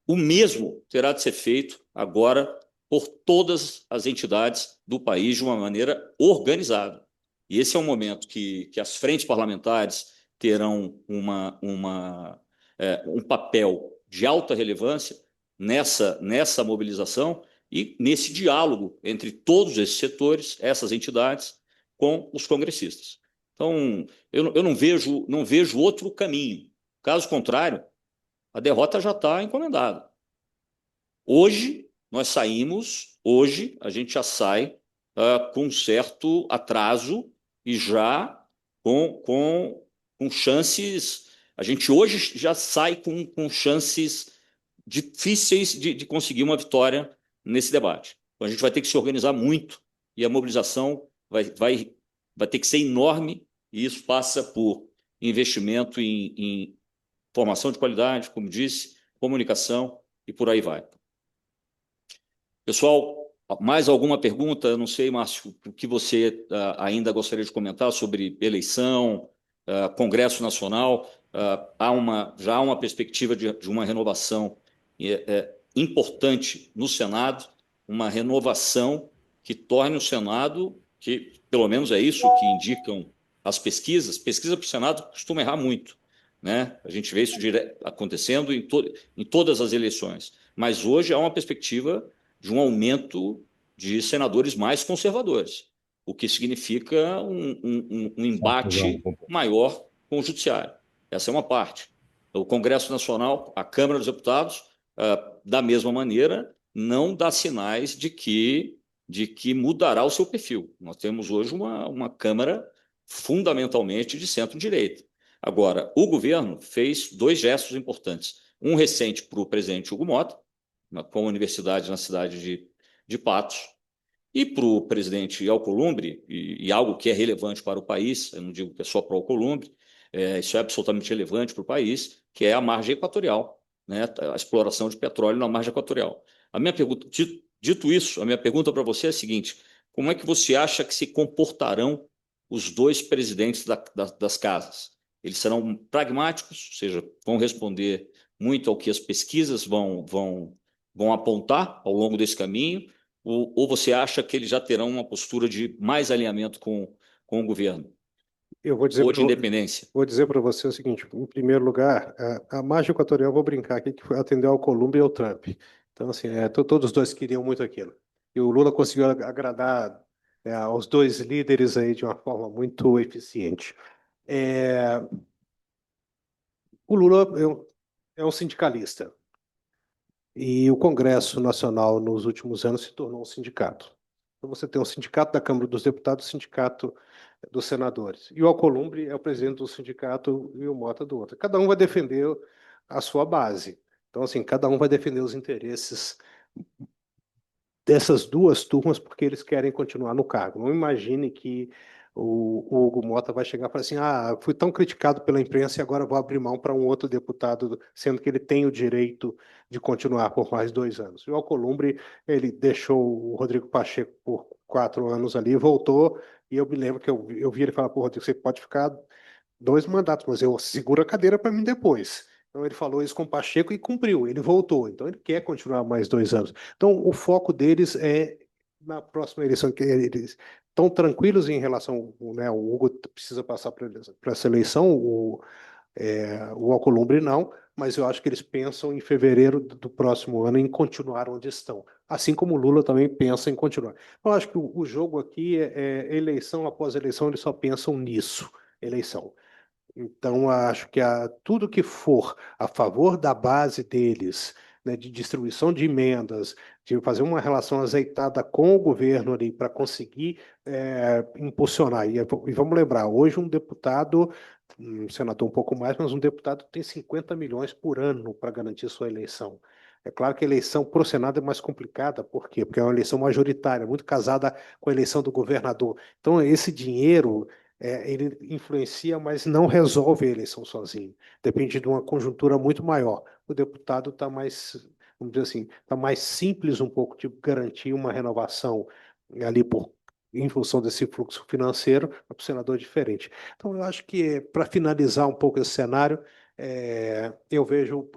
o mesmo terá de ser feito agora por todas as entidades do país de uma maneira organizada. E esse é um momento que as frentes parlamentares terão um papel de alta relevância nessa mobilização e nesse diálogo entre todos esses setores, essas entidades, com os congressistas. Então, eu não vejo outro caminho. Caso contrário, a derrota já está encomendada. Hoje a gente já sai com um certo atraso e já com chances. A gente hoje já sai com chances difíceis de conseguir uma vitória nesse debate. Então, a gente vai ter que se organizar muito e a mobilização vai ter que ser enorme, e isso passa por investimento em formação de qualidade, como disse, comunicação e por aí vai. Pessoal, mais alguma pergunta? Eu não sei, Márcio, o que você ainda gostaria de comentar sobre eleição, Congresso Nacional. Já há uma perspectiva de uma renovação importante no Senado, uma renovação que torne o Senado, que pelo menos é isso que indicam as pesquisas. Pesquisa para o Senado costuma errar muito, né? A gente vê isso acontecendo em todas as eleições. Mas hoje há uma perspectiva de um aumento de senadores mais conservadores, o que significa um embate maior com o Judiciário. Essa é uma parte. O Congresso Nacional, a Câmara dos Deputados, da mesma maneira, não dá sinais de que mudará o seu perfil. Nós temos hoje uma Câmara fundamentalmente de centro-direita. Agora, o governo fez 2 gestos importantes. Um recente para o presidente Hugo Mota, com a universidade na cidade de Patos, e para o presidente Alcolumbre, e algo que é relevante para o país, eu não digo que é só para o Alcolumbre, isso é absolutamente relevante para o país, que é a margem equatorial, né? A exploração de petróleo na margem equatorial. A minha pergunta, dito isso, a minha pergunta para você é a seguinte: como é que você acha que se comportarão os 2 presidentes das casas? Eles serão pragmáticos, ou seja, vão responder muito ao que as pesquisas vão apontar ao longo desse caminho, ou você acha que eles já terão uma postura de mais alinhamento com o governo? Eu vou dizer Ou de independência? Vou dizer para você o seguinte: em primeiro lugar, a margem equatorial, vou brincar aqui, que foi atender ao Columbre e ao Trump. Então, assim, todos os dois queriam muito aquilo. E o Lula conseguiu agradar aos 2 líderes aí de uma forma muito eficiente. O Lula é um sindicalista. E o Congresso Nacional, nos últimos anos, se tornou um sindicato. Então, você tem um sindicato da Câmara dos Deputados, um sindicato dos senadores. E o Alcolumbre é o presidente do sindicato e o Mota do outro. Cada um vai defender a sua base. Então, assim, cada um vai defender os interesses dessas 2 turmas porque eles querem continuar no cargo. Não imagine que o Hugo Mota vai chegar e falar assim: fui tão criticado pela imprensa e agora vou abrir mão para um outro deputado, sendo que ele tem o direito de continuar por mais 2 anos. E o Alcolumbre, ele deixou o Rodrigo Pacheco por 4 anos ali, voltou, e eu me lembro que eu vi ele falar: pô, Rodrigo, você pode ficar 2 mandatos, mas eu seguro a cadeira para mim depois. Então ele falou isso com o Pacheco e cumpriu, ele voltou. Então ele quer continuar mais 2 anos. Então o foco deles é na próxima eleição, que eles estão tranquilos em relação, né, o Hugo precisa passar para essa eleição, o Alcolumbre não, mas eu acho que eles pensam em fevereiro do próximo ano em continuar onde estão. Assim como o Lula também pensa em continuar. Eu acho que o jogo aqui é eleição após eleição, eles só pensam nisso, eleição. Então, acho que tudo que for a favor da base deles, né, de distribuição de emendas, de fazer uma relação azeitada com o governo ali para conseguir impulsionar. E vamos lembrar, hoje um deputado, um senador um pouco mais, mas um deputado tem 50 milhões por ano para garantir sua eleição. É claro que a eleição para o Senado é mais complicada, por quê? Porque é uma eleição majoritária, muito casada com a eleição do governador. Então, esse dinheiro ele influencia, mas não resolve a eleição sozinho. Depende de uma conjuntura muito maior. O deputado está mais, vamos dizer assim, está mais simples um pouco de garantir uma renovação ali em função desse fluxo financeiro, para o senador é diferente. Então, eu acho que, para finalizar um pouco esse cenário, eu vejo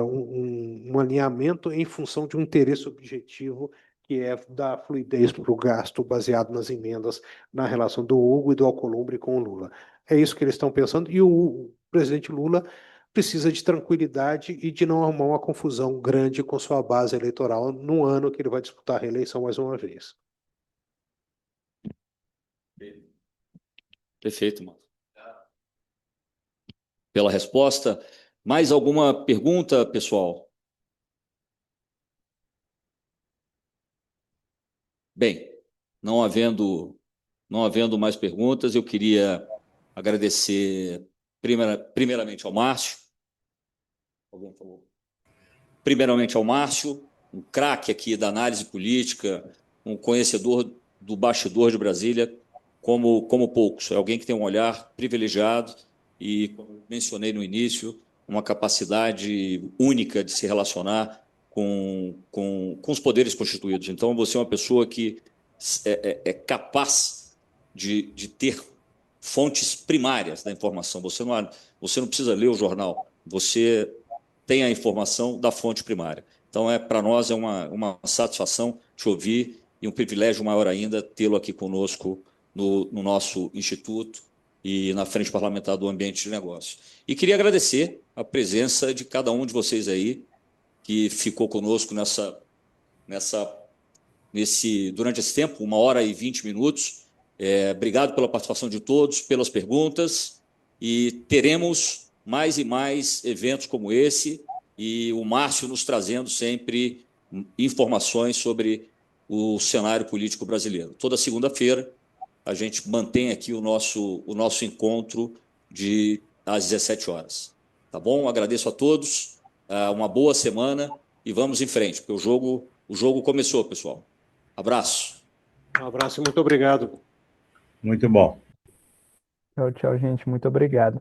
um alinhamento em função de um interesse objetivo, que é dar fluidez para o gasto baseado nas emendas na relação do Hugo e do Alcolumbre com o Lula. É isso que eles estão pensando, e o presidente Lula precisa de tranquilidade e de não arrumar uma confusão grande com sua base eleitoral no ano que ele vai disputar a reeleição mais uma vez. Perfeito, mano. Pela resposta. Mais alguma pergunta, pessoal? Bem, não havendo mais perguntas, eu queria agradecer primeiramente ao Márcio. Alguém falou? Primeiramente ao Márcio, um craque aqui da análise política, um conhecedor do bastidor de Brasília, como poucos. É alguém que tem um olhar privilegiado e, como mencionei no início, uma capacidade única de se relacionar com os poderes constituídos. Então, você é uma pessoa que é capaz de ter fontes primárias da informação. Você não precisa ler o jornal, você tem a informação da fonte primária. Então, para nós é uma satisfação te ouvir e um privilégio maior ainda tê-lo aqui conosco no nosso instituto e na Frente Parlamentar do Ambiente de Negócios. E queria agradecer a presença de cada um de vocês aí que ficou conosco durante esse tempo, 1h20. Obrigado pela participação de todos, pelas perguntas, e teremos mais e mais eventos como esse, e o Márcio nos trazendo sempre informações sobre o cenário político brasileiro. Toda segunda-feira a gente mantém aqui o nosso encontro de às 17 horas. Tá bom? Agradeço a todos, uma boa semana e vamos em frente, porque o jogo começou, pessoal. Abraço. Um abraço e muito obrigado. Muito bom. Tchau, tchau, gente. Muito obrigado.